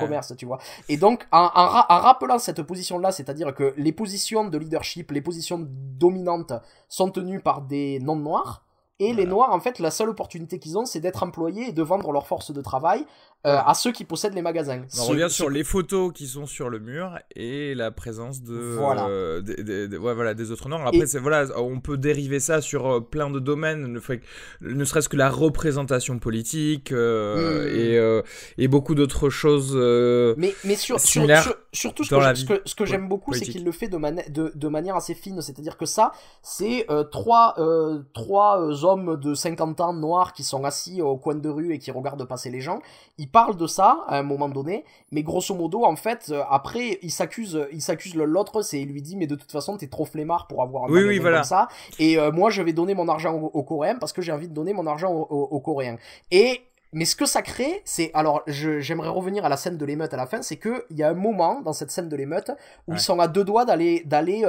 commerce, tu vois. Et donc, en rappelant cette position-là, c'est-à-dire que les positions de leadership, les positions dominantes sont tenues par des non-noirs. Et les Noirs, en fait, la seule opportunité qu'ils ont, c'est d'être employés et de vendre leur force de travail à ceux qui possèdent les magasins. On revient sur les photos qui sont sur le mur et la présence des autres Noirs. Après, on peut dériver ça sur plein de domaines, ne serait-ce que la représentation politique et beaucoup d'autres choses similaires. Surtout, ce que j'aime beaucoup, politique. C'est qu'il le fait de manière assez fine. C'est-à-dire que ça, c'est trois hommes de 50 ans noirs qui sont assis au coin de rue et qui regardent passer les gens. Ils parle de ça à un moment donné, mais grosso modo, en fait, après, il s'accuse l'autre, il lui dit, mais de toute façon, t'es trop flemmard pour avoir un magasin voilà. comme ça, et moi, je vais donner mon argent aux Coréens parce que j'ai envie de donner mon argent aux Coréens. Mais ce que ça crée, c'est, alors, j'aimerais revenir à la scène de l'émeute à la fin, c'est que il y a un moment dans cette scène de l'émeute où ils sont à 2 doigts d'aller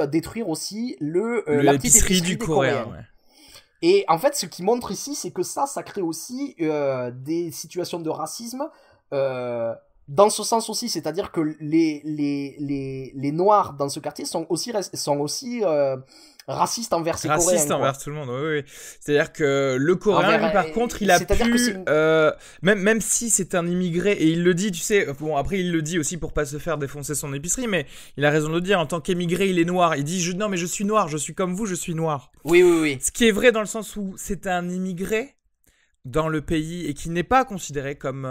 détruire aussi la petite épicerie du Coréen. Ouais. Et en fait, ce qui montre ici, c'est que ça crée aussi des situations de racisme. Dans ce sens aussi, c'est-à-dire que les Noirs dans ce quartier sont aussi racistes envers ces Coréens. Racistes envers tout le monde, oui. C'est-à-dire que le Coréen, lui, par contre, il a pu... même si c'est un immigré, et il le dit, tu sais, bon, après, il le dit aussi pour pas se faire défoncer son épicerie, mais il a raison de le dire, en tant qu'émigré, il est noir. Il dit, non, mais je suis noir, je suis comme vous, je suis noir. Oui. Ce qui est vrai dans le sens où c'est un immigré dans le pays et qui n'est pas considéré comme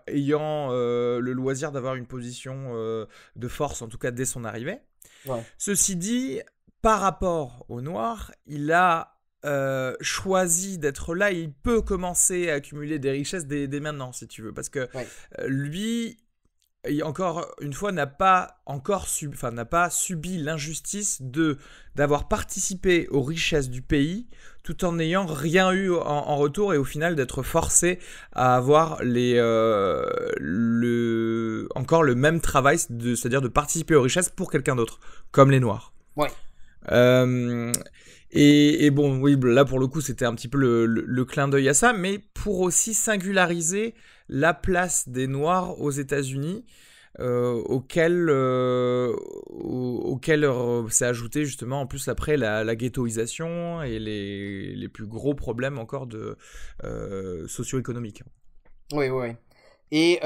ayant le loisir d'avoir une position de force, en tout cas dès son arrivée. Ouais. Ceci dit, par rapport au noir, il a choisi d'être là et il peut commencer à accumuler des richesses dès maintenant, si tu veux, parce que lui, encore une fois, n'a pas subi l'injustice d'avoir participé aux richesses du pays tout en n'ayant rien eu en retour et au final d'être forcé à avoir encore le même travail, c'est-à-dire de participer aux richesses pour quelqu'un d'autre, comme les Noirs. Ouais. Et bon, oui, là pour le coup, c'était un petit peu le clin d'œil à ça, mais pour aussi singulariser la place des Noirs aux États-Unis, auquel s'est ajouté justement en plus après la ghettoisation et les plus gros problèmes encore socio-économiques. Oui. Et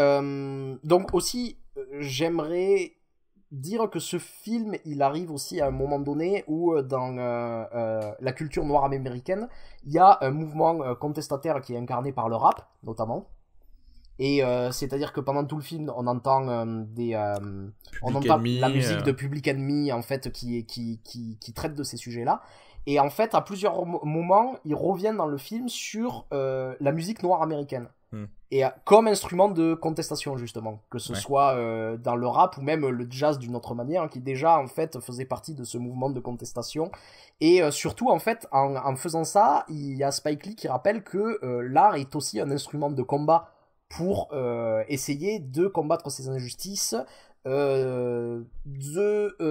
donc aussi, j'aimerais dire que ce film, il arrive aussi à un moment donné où dans la culture noire américaine, il y a un mouvement contestataire qui est incarné par le rap, notamment. Et c'est-à-dire que pendant tout le film, on entend la musique de Public Enemy en fait qui traite de ces sujets-là. Et en fait, à plusieurs moments, ils reviennent dans le film sur la musique noire américaine. Et comme instrument de contestation justement, que ce soit dans le rap ou même le jazz d'une autre manière, qui déjà en fait faisait partie de ce mouvement de contestation. Et surtout en fait, en faisant ça, il y a Spike Lee qui rappelle que l'art est aussi un instrument de combat pour essayer de combattre ces injustices, de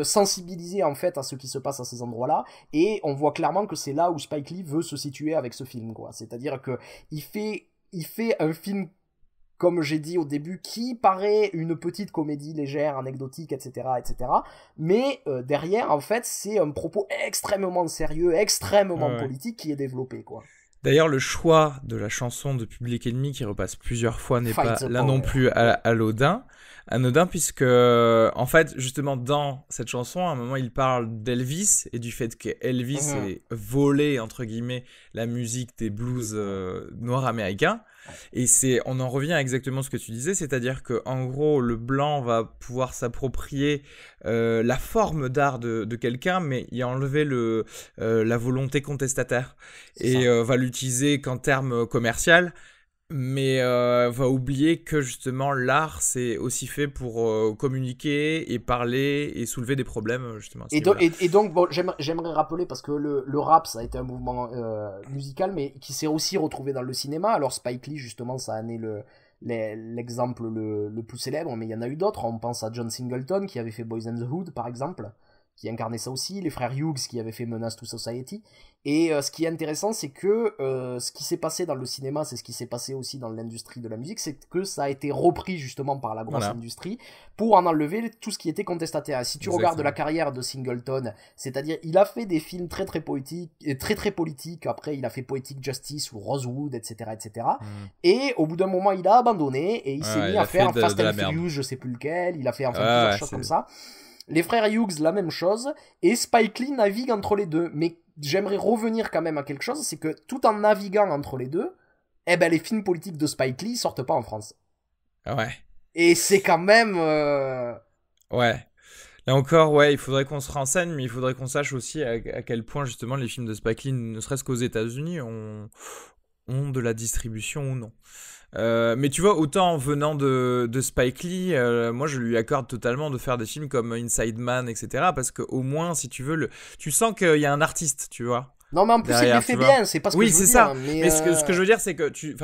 sensibiliser en fait à ce qui se passe à ces endroits-là. Et on voit clairement que c'est là où Spike Lee veut se situer avec ce film, quoi. C'est-à-dire que il fait un film, comme j'ai dit au début, qui paraît une petite comédie légère, anecdotique, etc., mais derrière, en fait, c'est un propos extrêmement sérieux, extrêmement politique qui est développé, quoi. D'ailleurs, le choix de la chanson de Public Enemy qui repasse plusieurs fois n'est pas là non plus anodin, puisque en fait, justement, dans cette chanson, à un moment, il parle d'Elvis et du fait qu'Elvis ait volé, entre guillemets, la musique des blues noirs américains. Et on en revient à exactement ce que tu disais, c'est-à-dire qu'en gros, le blanc va pouvoir s'approprier la forme d'art de quelqu'un, mais y enlever la volonté contestataire. Et va l'utiliser qu'en termes commerciaux, mais va oublier que justement l'art c'est aussi fait pour communiquer et parler et soulever des problèmes justement. Et donc bon, j'aimerais rappeler parce que le rap ça a été un mouvement musical mais qui s'est aussi retrouvé dans le cinéma. Alors Spike Lee justement ça a né l'exemple le plus célèbre, mais il y en a eu d'autres. On pense à John Singleton qui avait fait Boys in the Hood par exemple, qui incarnait ça aussi, les frères Hughes qui avaient fait Menace to Society. Et ce qui est intéressant, c'est que ce qui s'est passé dans le cinéma, c'est ce qui s'est passé aussi dans l'industrie de la musique, c'est que ça a été repris justement par la grosse industrie pour en enlever tout ce qui était contestataire. Si tu regardes la carrière de Singleton, c'est-à-dire il a fait des films très très poétiques, très politiques, après il a fait Poetic Justice ou Rosewood, etc. Et au bout d'un moment, il a abandonné et il s'est mis à faire Fast and Furious, je sais plus lequel, il a fait plusieurs choses comme ça. Les frères Hughes, la même chose, et Spike Lee navigue entre les deux. Mais j'aimerais revenir quand même à quelque chose, c'est que tout en naviguant entre les deux, les films politiques de Spike Lee sortent pas en France. Ouais. Et c'est quand même... Ouais. Là encore, il faudrait qu'on se renseigne, mais il faudrait qu'on sache aussi à quel point justement les films de Spike Lee, ne serait-ce qu'aux États-Unis, ont de la distribution ou non. Mais tu vois, autant venant de Spike Lee, moi je lui accorde totalement de faire des films comme Inside Man, etc. Parce qu'au moins, si tu veux, tu sens qu'il y a un artiste, tu vois. Non, mais en plus, il Derrière, les fait bien, c'est pas ce que oui, je veux c'est dire. ça. Mais ce que je veux dire, c'est que tu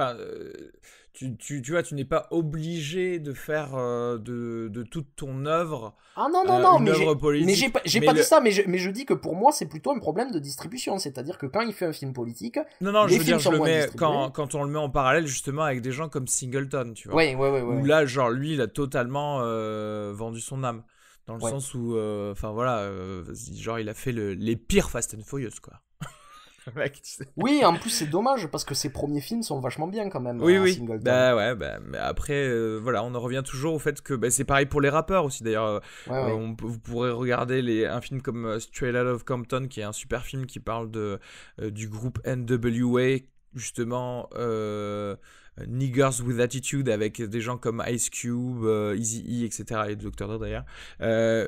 vois, tu n'es pas obligé de faire de toute ton œuvre Ah non, non, non, une œuvre politique. j'ai pas dit ça, mais je dis que pour moi, c'est plutôt un problème de distribution. C'est-à-dire que quand il fait un film politique, Non, les je veux films dire, sont je le moins mets distribués. quand on le met en parallèle justement avec des gens comme Singleton, tu vois. Ouais, ouais, ouais, Où ouais. là, genre, lui, il a totalement vendu son âme. Dans le Ouais. sens où, enfin voilà, genre, il a fait les pires Fast and Furious, quoi. Le mec, tu sais. Oui, en plus, c'est dommage parce que ses premiers films sont vachement bien quand même, Oui, à oui. Singleton. Bah ouais, bah, mais après, voilà, on en revient toujours au fait que bah, c'est pareil pour les rappeurs aussi. D'ailleurs, Ouais, ouais. vous pourrez regarder un film comme Straight Outta Compton, qui est un super film qui parle du groupe NWA, justement, Niggers with Attitude, avec des gens comme Ice Cube, Eazy-E, etc. et Dr. Dre d'ailleurs,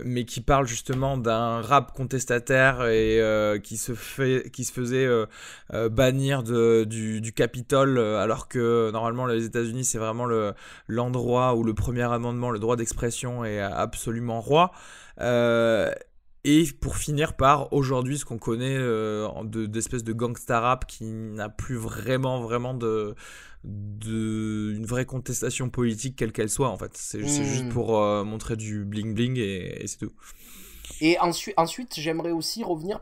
mais qui parle justement d'un rap contestataire et qui se faisait bannir du Capitole, alors que normalement les États-Unis c'est vraiment l'endroit où le premier amendement, le droit d'expression, est absolument roi. Et pour finir par aujourd'hui ce qu'on connaît d'espèces de gangsta rap qui n'a plus vraiment une vraie contestation politique quelle qu'elle soit en fait. C'est juste pour montrer du bling bling et c'est tout. Et ensuite j'aimerais aussi revenir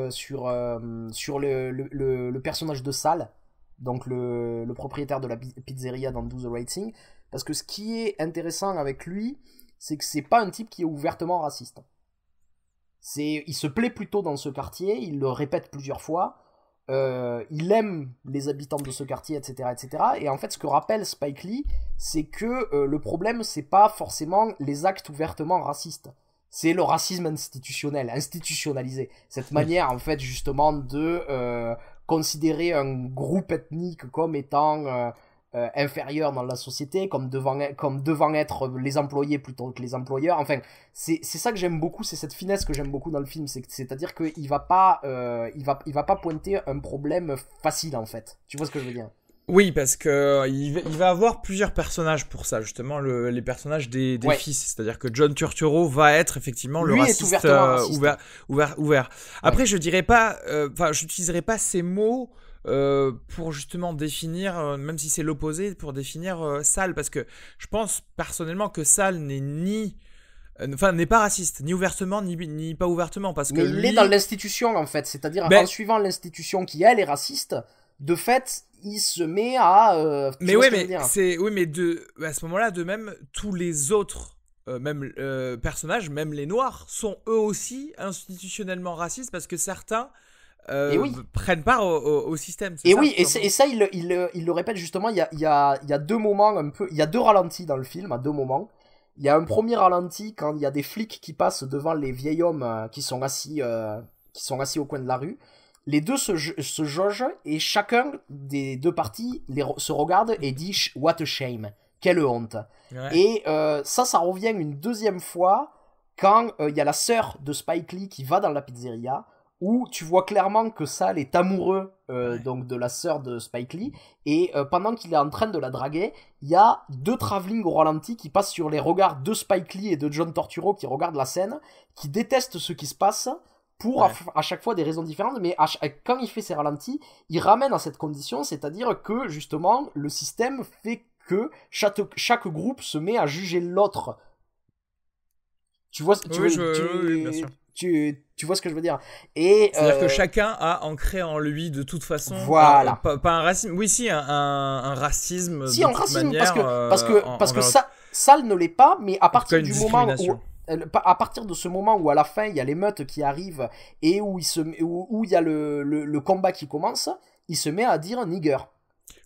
sur le personnage de Sal, donc le propriétaire de la pizzeria dans Do the Right Thing, parce que ce qui est intéressant avec lui, c'est que c'est pas un type qui est ouvertement raciste. Il se plaît plutôt dans ce quartier, il le répète plusieurs fois, il aime les habitants de ce quartier, etc., etc. Et en fait, ce que rappelle Spike Lee, c'est que le problème, c'est pas forcément les actes ouvertement racistes. C'est le racisme institutionnel, institutionnalisé. Cette manière, en fait, justement, de considérer un groupe ethnique comme étant inférieur dans la société, comme devant être les employés plutôt que les employeurs. Enfin, c'est ça que j'aime beaucoup, c'est cette finesse que j'aime beaucoup dans le film. C'est-à-dire qu'il va pas pointer un problème facile, en fait. Tu vois ce que je veux dire? Oui, parce que il va avoir plusieurs personnages pour ça, justement, les personnages des Ouais. fils. C'est-à-dire que John Turturro va être effectivement le Lui est raciste, ouvertement raciste. ouvert. Après, je dirais pas, j'utiliserai pas ces mots pour justement définir, même si c'est l'opposé, pour définir Sal, parce que je pense personnellement que Sal n'est pas raciste, ni ouvertement, ni pas ouvertement, parce que Mais il est dans l'institution, en fait. C'est-à-dire, en suivant l'institution qui, elle, est raciste, de fait, il se met à... mais ouais, mais c'est... Oui, mais à ce moment-là, de même, tous les autres personnages, même les noirs, sont eux aussi institutionnellement racistes, parce que certains prennent part au système. Et oui, et ça, il le répète justement, il y a deux moments un peu... Il y a deux ralentis dans le film, à deux moments. Il y a un premier ralenti quand il y a des flics qui passent devant les vieils hommes qui sont assis au coin de la rue. Les deux se jaugent et chacun des deux parties se regarde et dit « What a shame !» Quelle honte. Ouais. Et ça revient une deuxième fois quand il y a la sœur de Spike Lee qui va dans la pizzeria, où tu vois clairement que Sal est amoureux donc de la sœur de Spike Lee, et pendant qu'il est en train de la draguer, il y a deux travelling au ralenti qui passent sur les regards de Spike Lee et de John Turturro qui regardent la scène, qui détestent ce qui se passe, pour à chaque fois des raisons différentes, mais quand il fait ses ralentis, il ramène à cette condition, c'est-à-dire que justement le système fait que chaque groupe se met à juger l'autre. Tu vois, oui, bien sûr. Tu vois ce que je veux dire. C'est-à-dire que chacun a ancré en lui de toute façon, voilà. pas un racisme, oui si un racisme. Si, un racisme, manière, parce que Sal ne l'est pas, mais à partir du moment où à partir de ce moment où à la fin il y a l'émeute qui arrive et où il y a le combat qui commence, il se met à dire nigger.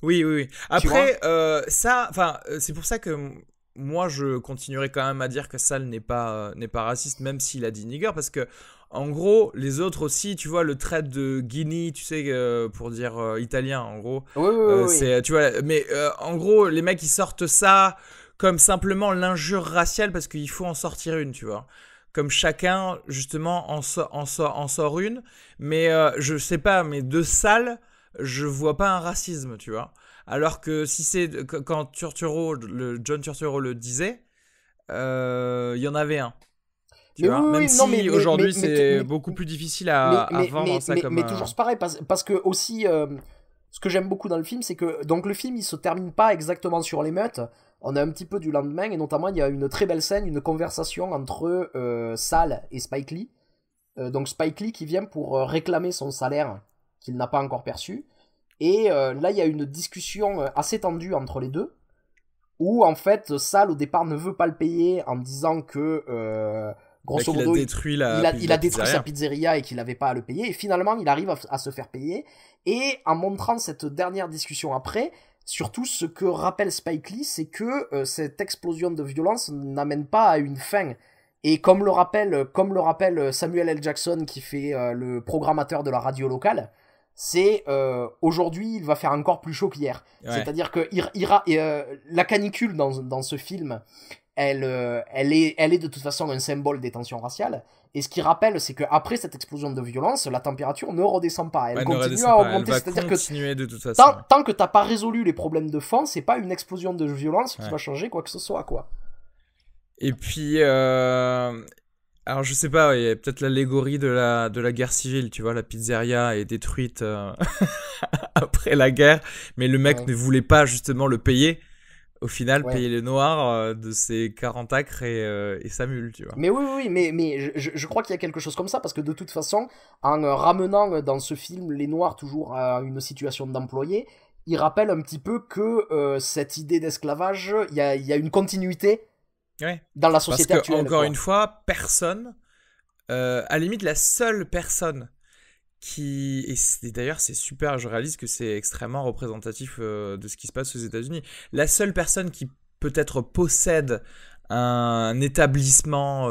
Oui. Après, c'est pour ça que moi je continuerai quand même à dire que Sal n'est pas raciste, même s'il a dit nigger, parce que en gros, les autres aussi, tu vois, le trait de Guinea, tu sais, pour dire italien, en gros. Oui. C'est, tu vois, mais en gros, les mecs ils sortent ça comme simplement l'injure raciale parce qu'il faut en sortir une, tu vois. Comme chacun, justement, en sort une. Mais je sais pas, mais de Sal, je vois pas un racisme, tu vois. Alors que si c'est quand Turturro, John Turturro le disait, il y en avait un. Tu Mais oui, vois, oui, même oui, non, si aujourd'hui c'est beaucoup plus difficile à vendre ça comme. mais toujours c'est pareil, parce que aussi, ce que j'aime beaucoup dans le film, c'est que donc le film il se termine pas exactement sur l'émeute. On a un petit peu du lendemain, et notamment il y a une très belle scène, une conversation entre Sal et Spike Lee. Donc Spike Lee qui vient pour réclamer son salaire qu'il n'a pas encore perçu. Et là, il y a une discussion assez tendue entre les deux, où en fait, Sal au départ ne veut pas le payer en disant que, grosso modo, il a détruit sa pizzeria et qu'il n'avait pas à le payer. Et finalement, il arrive à se faire payer. Et en montrant cette dernière discussion après, surtout ce que rappelle Spike Lee, c'est que cette explosion de violence n'amène pas à une fin. Et comme le rappelle Samuel L. Jackson, qui fait le programmateur de la radio locale, c'est aujourd'hui il va faire encore plus chaud qu'hier. Ouais. C'est-à-dire que la canicule dans ce film, elle est de toute façon un symbole des tensions raciales. Et ce qui rappelle, c'est qu'après cette explosion de violence, la température ne redescend pas. Elle continue à augmenter. C'est-à-dire que de toute façon, tant que t'as pas résolu les problèmes de fond, c'est pas une explosion de violence qui va changer quoi que ce soit, quoi. Et puis, alors je sais pas, il y a peut-être l'allégorie de la guerre civile, tu vois, la pizzeria est détruite après la guerre, mais le mec ne voulait pas justement le payer. Au final, payer les noirs de ses 40 acres et sa mule, tu vois. Mais oui, mais je crois qu'il y a quelque chose comme ça, parce que de toute façon, en ramenant dans ce film les noirs toujours à une situation d'employé, il rappelle un petit peu que cette idée d'esclavage, il y a une continuité dans la société actuelle. Parce que, encore une fois, personne, à la limite, la seule personne qui, et d'ailleurs c'est super, je réalise que c'est extrêmement représentatif de ce qui se passe aux États-Unis. La seule personne qui peut-être possède un établissement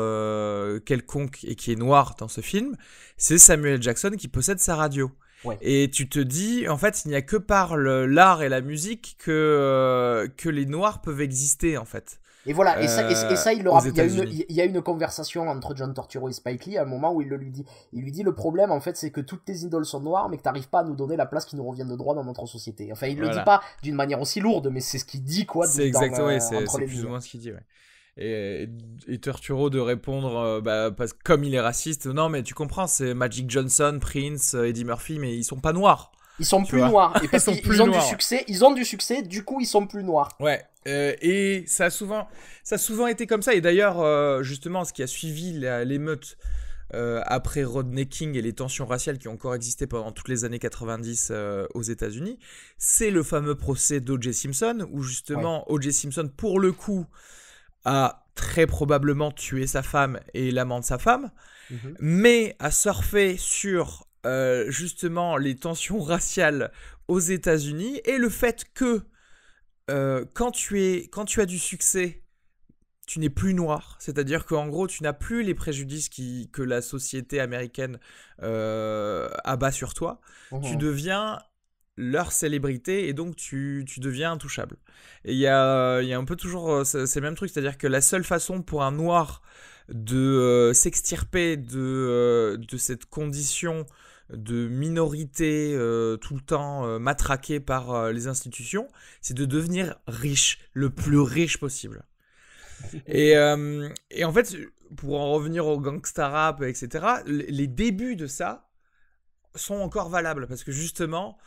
quelconque et qui est noir dans ce film, c'est Samuel Jackson qui possède sa radio. Ouais. Et tu te dis, en fait, il n'y a que par l'art et la musique que les noirs peuvent exister, en fait. Et voilà, il y a une conversation entre John Turturro et Spike Lee à un moment où il lui dit le problème en fait c'est que toutes tes idoles sont noires mais que t'arrives pas à nous donner la place qui nous revient de droit dans notre société. Enfin il le dit pas d'une manière aussi lourde mais c'est ce qu'il dit quoi. C'est exactement, c'est plus ou moins ce qu'il dit, ouais. Et Turturro de répondre parce que comme il est raciste, non mais tu comprends, c'est Magic Johnson, Prince, Eddie Murphy, mais ils sont pas noirs. Ils sont plus noirs et parce qu'ils ont du succès, du coup ils sont plus noirs. Ouais. Et ça a souvent été comme ça. Et d'ailleurs, justement, ce qui a suivi l'émeute après Rodney King et les tensions raciales qui ont encore existé pendant toutes les années 90 aux États-Unis, c'est le fameux procès d'O.J. Simpson, où justement O.J. Simpson, pour le coup, a très probablement tué sa femme et l'amant de sa femme, mais a surfé sur justement les tensions raciales aux États-Unis et le fait que quand tu as du succès, tu n'es plus noir. C'est-à-dire qu'en gros, tu n'as plus les préjudices que la société américaine abat sur toi. Tu deviens leur célébrité et donc tu deviens intouchable. Et il y a un peu toujours c'est le même truc. C'est-à-dire que la seule façon pour un noir de s'extirper de cette condition de minorité tout le temps matraquée par les institutions, c'est de devenir riche, le plus riche possible. Et en fait, pour en revenir au gangsta rap, etc., les débuts de ça sont encore valables parce que justement,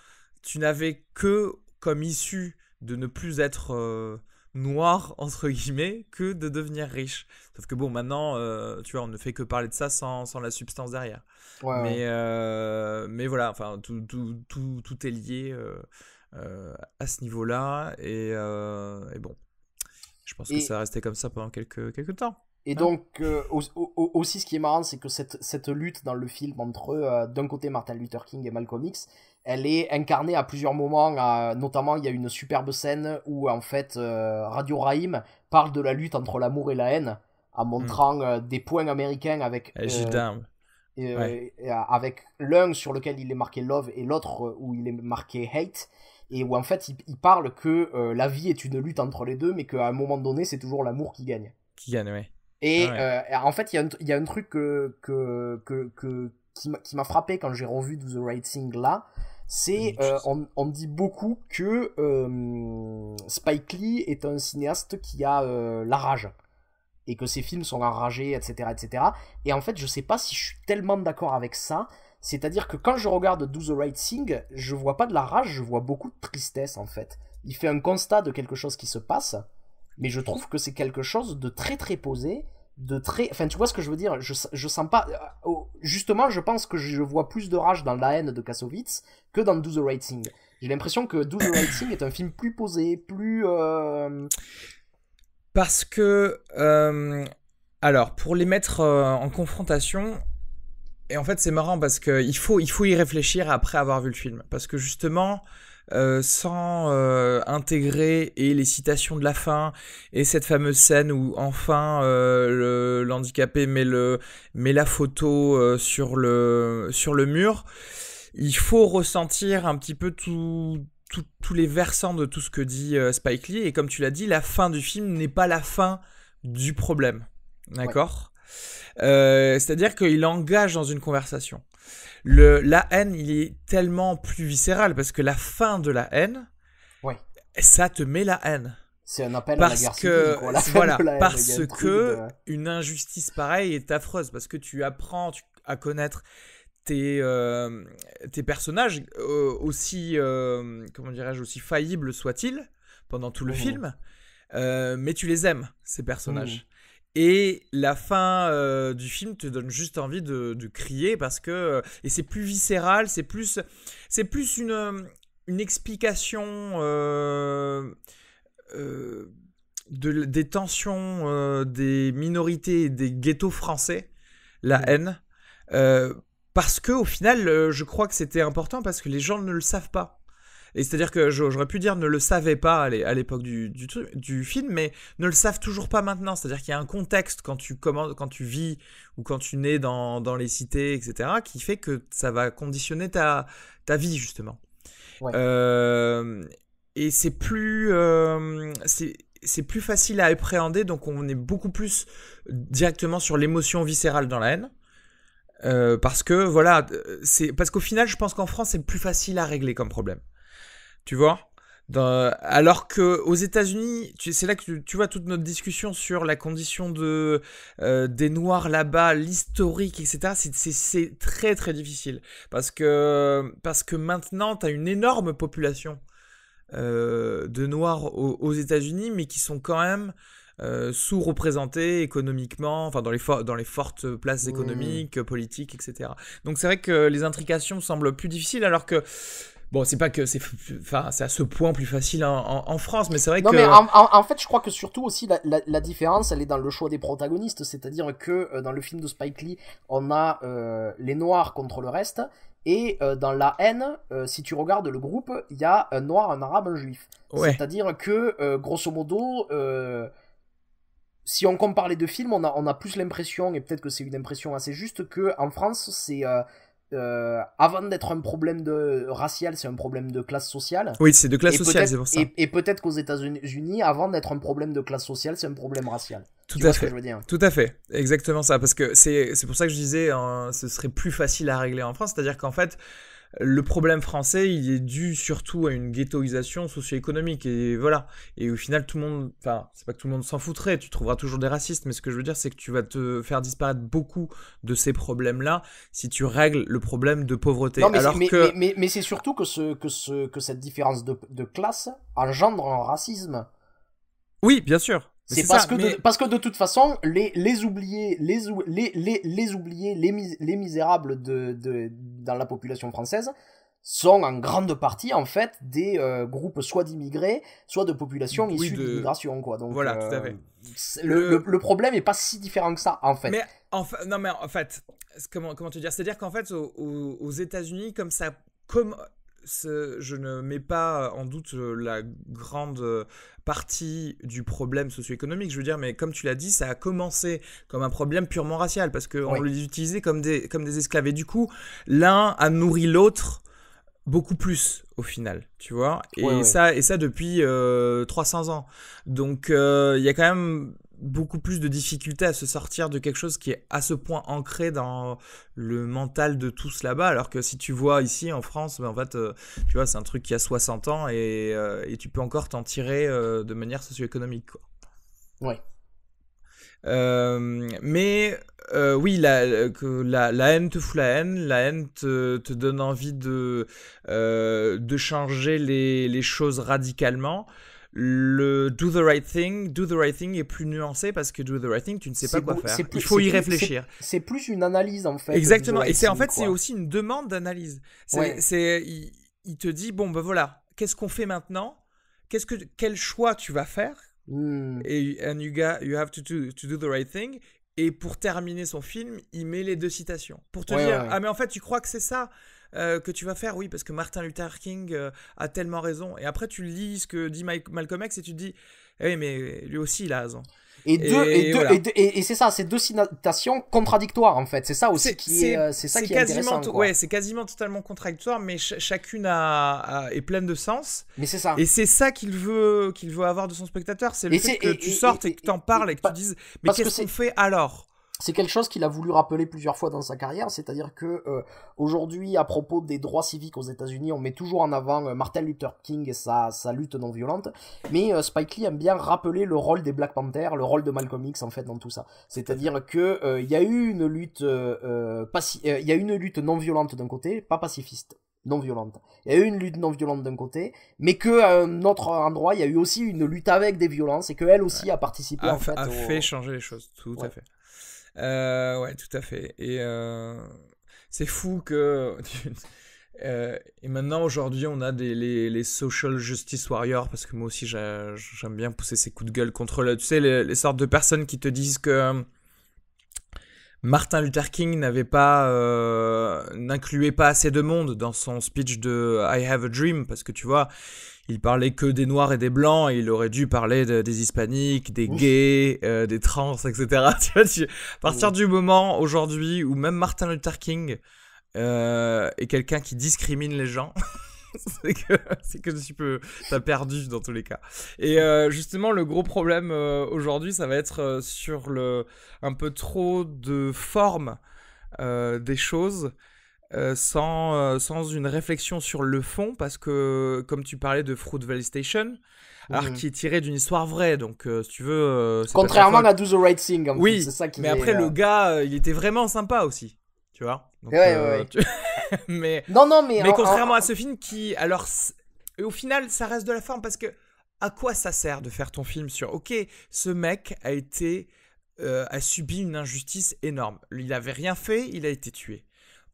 tu n'avais que comme issue de ne plus être noir, entre guillemets, que de devenir riche. Sauf que bon, maintenant, tu vois, on ne fait que parler de ça sans la substance derrière. Mais voilà, enfin, tout est lié à ce niveau-là. Et bon, je pense que ça va rester comme ça pendant quelques temps. Et donc, aussi, ce qui est marrant, c'est que cette lutte dans le film entre, d'un côté, Martin Luther King et Malcolm X, elle est incarnée à plusieurs moments. Notamment, il y a une superbe scène où, en fait, Radio Raïm parle de la lutte entre l'amour et la haine, en montrant des points américains avec l'un sur lequel il est marqué Love et l'autre où il est marqué Hate. Et où, en fait, il parle que la vie est une lutte entre les deux, mais qu'à un moment donné, c'est toujours l'amour qui gagne. Qui gagne, ouais. Et en fait, il y a un truc qui m'a frappé quand j'ai revu Do the Right Thing là, c'est on dit beaucoup que Spike Lee est un cinéaste qui a la rage et que ses films sont enragés, etc., etc. Et en fait, je sais pas si je suis tellement d'accord avec ça. C'est-à-dire que quand je regarde Do the Right Thing, je vois pas de la rage, je vois beaucoup de tristesse en fait. Il fait un constat de quelque chose qui se passe, mais je trouve que c'est quelque chose de très très posé, de très... Enfin, tu vois ce que je veux dire? Je sens pas... Justement, je pense que je vois plus de rage dans La haine de Kassovitz que dans Do the Right Thing. J'ai l'impression que Do the Right Thing est un film plus posé, plus... Parce que... alors, pour les mettre en confrontation... Et en fait, c'est marrant parce qu'il faut y réfléchir après avoir vu le film. Parce que justement, sans intégrer et les citations de la fin et cette fameuse scène où enfin l'handicapé met la photo sur le mur, il faut ressentir un petit peu tous les versants de tout ce que dit Spike Lee. Et comme tu l'as dit, la fin du film n'est pas la fin du problème. D'accord ? C'est-à-dire qu'il engage dans une conversation. La haine, il est tellement plus viscéral parce que la fin de la haine, ça te met la haine. C'est un appel à la guerre civile, quoi. Parce que une injustice pareille est affreuse, parce que tu apprends à connaître tes personnages aussi, comment dirais-je, aussi faillibles soient-ils pendant tout le film, mais tu les aimes, ces personnages. Et la fin du film te donne juste envie de crier parce que et c'est plus viscéral, c'est plus une explication des tensions des minorités et des ghettos français, la haine, parce que au final, je crois que c'était important parce que les gens ne le savent pas. Et c'est-à-dire que j'aurais pu dire ne le savaient pas à l'époque du film, mais ne le savent toujours pas maintenant. C'est-à-dire qu'il y a un contexte quand tu vis ou quand tu nais dans les cités, etc., qui fait que ça va conditionner ta vie, justement. Et c'est plus facile à appréhender, donc on est beaucoup plus directement sur l'émotion viscérale dans la haine. Parce qu'au final, je pense qu'en France, c'est plus facile à régler comme problème. Tu vois, alors que aux États-Unis, c'est là que tu vois toute notre discussion sur la condition des Noirs là-bas, l'historique, etc. C'est très très difficile parce que maintenant tu as une énorme population de Noirs aux États-Unis, mais qui sont quand même sous-représentés économiquement, enfin dans les fortes places économiques, politiques, etc. Donc c'est vrai que les intrications semblent plus difficiles, alors que bon, c'est pas que c'est à ce point plus facile en France, mais c'est vrai que... Non, mais en fait, je crois que surtout aussi la différence, elle est dans le choix des protagonistes, c'est-à-dire que dans le film de Spike Lee, on a les Noirs contre le reste, et dans La haine, si tu regardes le groupe, il y a un Noir, un Arabe, un Juif. C'est-à-dire que, grosso modo... si on compare les deux films, on a plus l'impression, et peut-être que c'est une impression assez juste, que en France, c'est... avant d'être un problème racial, c'est un problème de classe sociale. Oui, c'est de classe sociale, c'est pour ça. Et peut-être qu'aux États-Unis, avant d'être un problème de classe sociale, c'est un problème racial. Tout à fait. Ce que je veux dire. Tout à fait, exactement ça. Parce que c'est pour ça que je disais, ce serait plus facile à régler en France. C'est-à-dire qu'en fait, le problème français, il est dû surtout à une ghettoisation socio-économique, et voilà. Et au final, tout le monde, enfin, c'est pas que tout le monde s'en foutrait, tu trouveras toujours des racistes, mais ce que je veux dire, c'est que tu vas te faire disparaître beaucoup de ces problèmes-là si tu règles le problème de pauvreté. Non, mais c'est surtout que cette différence de classe engendre un racisme. Oui, bien sûr. C'est parce que de toute façon, les oubliés, les misérables dans la population française sont en grande partie en fait des groupes soit d'immigrés, soit de populations issues d'immigration, quoi. Donc voilà, tout à fait. Le problème est pas si différent que ça, en fait. Mais en fait, comment te dire, c'est-à-dire qu'en fait aux États-Unis, comme ça, je ne mets pas en doute la grande partie du problème socio-économique, je veux dire, mais comme tu l'as dit, ça a commencé comme un problème purement racial, parce qu'on les utilisait comme des esclaves, et du coup, l'un a nourri l'autre beaucoup plus au final, tu vois, et ça depuis 300 ans. Donc il y a quand même beaucoup plus de difficulté à se sortir de quelque chose qui est à ce point ancré dans le mental de tous là-bas, alors que si tu vois ici en France, en fait, tu vois, c'est un truc qui a 60 ans et tu peux encore t'en tirer de manière socio-économique, quoi. Ouais. Mais oui, la haine te fout la haine te donne envie de changer les choses radicalement. Le do the right thing est plus nuancé parce que do the right thing, tu ne sais pas quoi faire. Il faut y réfléchir. C'est plus une analyse en fait. Exactement. Et c'est en fait, c'est aussi une demande d'analyse. Ouais. Il te dit bon ben voilà, qu'est-ce qu'on fait maintenant? Quel choix tu vas faire? Et you have to do the right thing. Et pour terminer son film, il met les 2 citations pour te dire ah mais en fait tu crois que c'est ça que tu vas faire? Oui, parce que Martin Luther King a tellement raison. Et après tu lis ce que dit Malcolm X et tu te dis oui mais lui aussi il a raison. Et c'est ça, c'est 2 citations contradictoires en fait. C'est ça aussi qui est intéressant. Ouais, c'est quasiment totalement contradictoire, mais chacune est pleine de sens. Mais c'est ça. Et c'est ça qu'il veut avoir de son spectateur. C'est le fait que tu sortes et que tu en parles et que tu dises mais qu'est-ce qu'on fait alors? C'est quelque chose qu'il a voulu rappeler plusieurs fois dans sa carrière, c'est-à-dire que aujourd'hui, à propos des droits civiques aux États-Unis, on met toujours en avant Martin Luther King et sa lutte non violente, mais Spike Lee aime bien rappeler le rôle des Black Panthers, le rôle de Malcolm X en fait dans tout ça. C'est-à-dire que il y a eu une lutte, il y a une lutte non violente d'un côté, pas pacifiste. Non violente. Il y a eu une lutte non violente d'un côté, mais qu'à un autre endroit, il y a eu aussi une lutte avec des violences et qu'elle aussi a participé en fait. A fait changer les choses, tout à fait. Ouais, tout à fait. Et c'est fou que. Et maintenant, aujourd'hui, on a les social justice warriors, parce que moi aussi, j'aime bien pousser ces coups de gueule contre tu sais, les sortes de personnes qui te disent que Martin Luther King n'incluait pas assez de monde dans son speech de I Have a Dream, parce que tu vois, il parlait que des noirs et des blancs, et il aurait dû parler des hispaniques, des gays, des trans, etc. Tu vois, à partir du moment aujourd'hui où même Martin Luther King est quelqu'un qui discrimine les gens, c'est que t'as perdu dans tous les cas. Et justement, le gros problème aujourd'hui, ça va être sur un peu trop de forme des choses. Sans une réflexion sur le fond, parce que comme tu parlais de Fruit Valley Station, alors qui est tiré d'une histoire vraie, donc si tu veux contrairement à Do the Right Thing oui, c'est ça qui mais après le gars il était vraiment sympa aussi, tu vois, donc, mais contrairement à ce film qui alors au final ça reste de la forme, parce que à quoi ça sert de faire ton film sur ok, ce mec a subi une injustice énorme, il avait rien fait, il a été tué.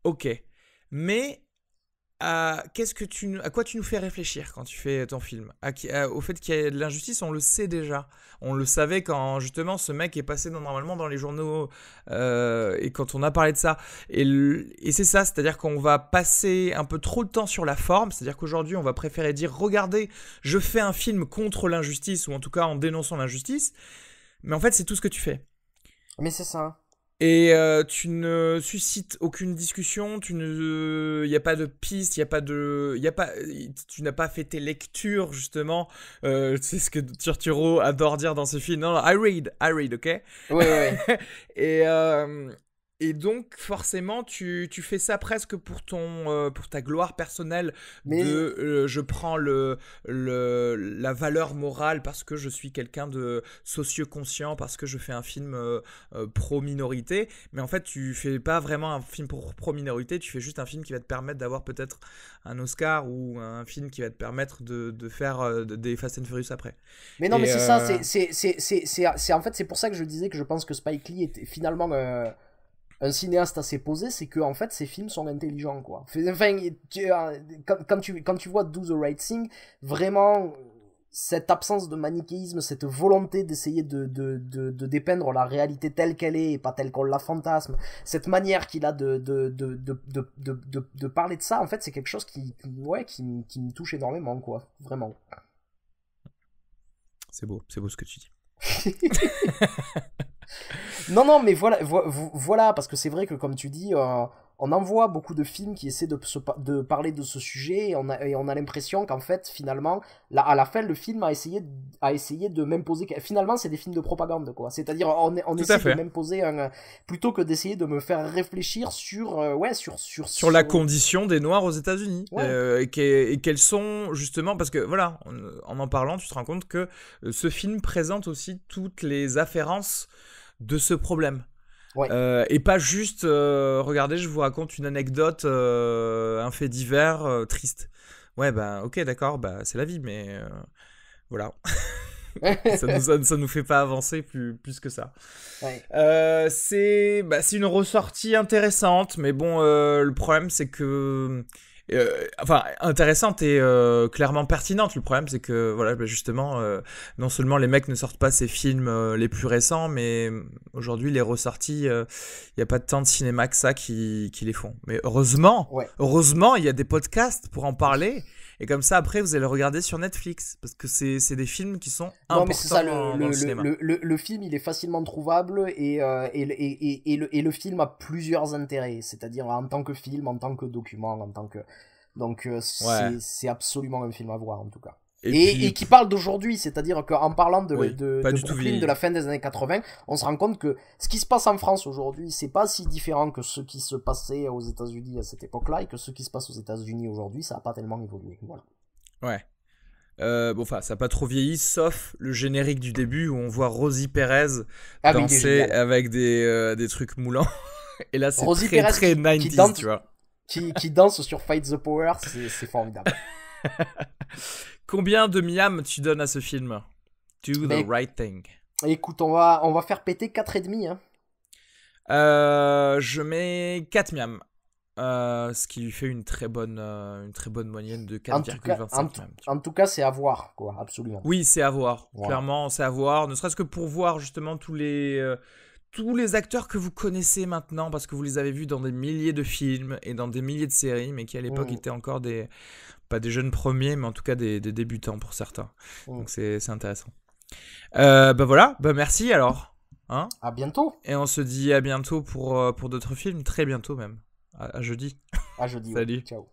Ok, mais à quoi tu nous fais réfléchir quand tu fais ton film? Au fait qu'il y a de l'injustice, on le sait déjà. On le savait quand justement ce mec est passé normalement dans les journaux et quand on a parlé de ça. Et c'est ça, c'est-à-dire qu'on va passer un peu trop de temps sur la forme, c'est-à-dire qu'aujourd'hui on va préférer dire regardez, je fais un film contre l'injustice, ou en tout cas en dénonçant l'injustice, mais en fait c'est tout ce que tu fais. Mais c'est ça. Et tu ne suscites aucune discussion, il n'y a pas de piste, tu n'as pas fait tes lectures justement. C'est ce que Turturro adore dire dans ce film. Non, I read, ok? Oui. Et donc forcément tu fais ça presque pour ta gloire personnelle. Mais je prends la valeur morale parce que je suis quelqu'un de socio-conscient, parce que je fais un film pro-minorité, mais en fait tu fais pas vraiment un film pro-minorité, tu fais juste un film qui va te permettre d'avoir peut-être un Oscar, ou un film qui va te permettre de faire des Fast and Furious après. Mais non, mais c'est ça, c'est en fait c'est pour ça que je disais que je pense que Spike Lee était finalement un cinéaste assez posé, c'est que en fait ces films sont intelligents, quoi. Enfin, quand tu vois Do the Right Thing, vraiment cette absence de manichéisme, cette volonté d'essayer de dépeindre la réalité telle qu'elle est et pas telle qu'on la fantasme, cette manière qu'il a de parler de ça, en fait c'est quelque chose qui me touche énormément, quoi, vraiment. C'est beau ce que tu dis. Non, mais voilà, parce que c'est vrai que comme tu dis, on en voit beaucoup de films qui essaient de parler de ce sujet et on a l'impression qu'en fait finalement là, à la fin le film a essayé de m'imposer, finalement c'est des films de propagande quoi, c'est-à-dire on essaie de m'imposer plutôt que d'essayer de me faire réfléchir sur la condition des Noirs aux États-Unis, et quels sont justement, parce que voilà, en parlant tu te rends compte que ce film présente aussi toutes les afférences de ce problème. Ouais. Et pas juste regardez, je vous raconte une anecdote, un fait divers triste. Ouais, bah ok, d'accord, bah c'est la vie, mais voilà. ça nous fait pas avancer plus que ça. Ouais. C'est une ressortie intéressante, mais bon, le problème c'est que intéressante et clairement pertinente. Le problème c'est que voilà, justement, non seulement les mecs ne sortent pas ces films les plus récents, mais aujourd'hui les ressorties, il y a pas tant de cinéma que ça qui les font. Mais heureusement, il y a des podcasts pour en parler. Et comme ça, après, vous allez le regarder sur Netflix. Parce que c'est des films qui sont importants. Non, mais c'est ça, dans le cinéma. Le film, il est facilement trouvable et le film a plusieurs intérêts. C'est-à-dire en tant que film, en tant que document, en tant que... Donc, c'est absolument un film à voir, en tout cas. Et qui parle d'aujourd'hui, c'est-à-dire qu'en parlant de Brooklyn de la fin des années 80, on se rend compte que ce qui se passe en France aujourd'hui, c'est pas si différent que ce qui se passait aux États-Unis à cette époque-là, et que ce qui se passe aux États-Unis aujourd'hui, ça a pas tellement évolué. Voilà. Ouais. Ça n'a pas trop vieilli, sauf le générique du début où on voit Rosie Perez danser avec des trucs moulants. Et là, c'est Rosie très 90s, tu vois. Qui danse sur Fight the Power, c'est formidable. Combien de miam tu donnes à ce film? Do the right thing. Écoute, on va faire péter 4,5. Hein. Je mets 4 miam. Ce qui lui fait une très bonne moyenne de 4,25 miam. En tout cas, c'est à voir, quoi, absolument. Oui, c'est à voir. Wow. Clairement, c'est à voir. Ne serait-ce que pour voir justement tous les acteurs que vous connaissez maintenant, parce que vous les avez vus dans des milliers de films et dans des milliers de séries, mais qui à l'époque étaient encore pas des jeunes premiers, mais en tout cas des débutants pour certains. Donc c'est intéressant. Voilà, merci alors. Hein, à bientôt. Et on se dit à bientôt pour d'autres films, très bientôt même. À jeudi. À jeudi. Salut. Ciao.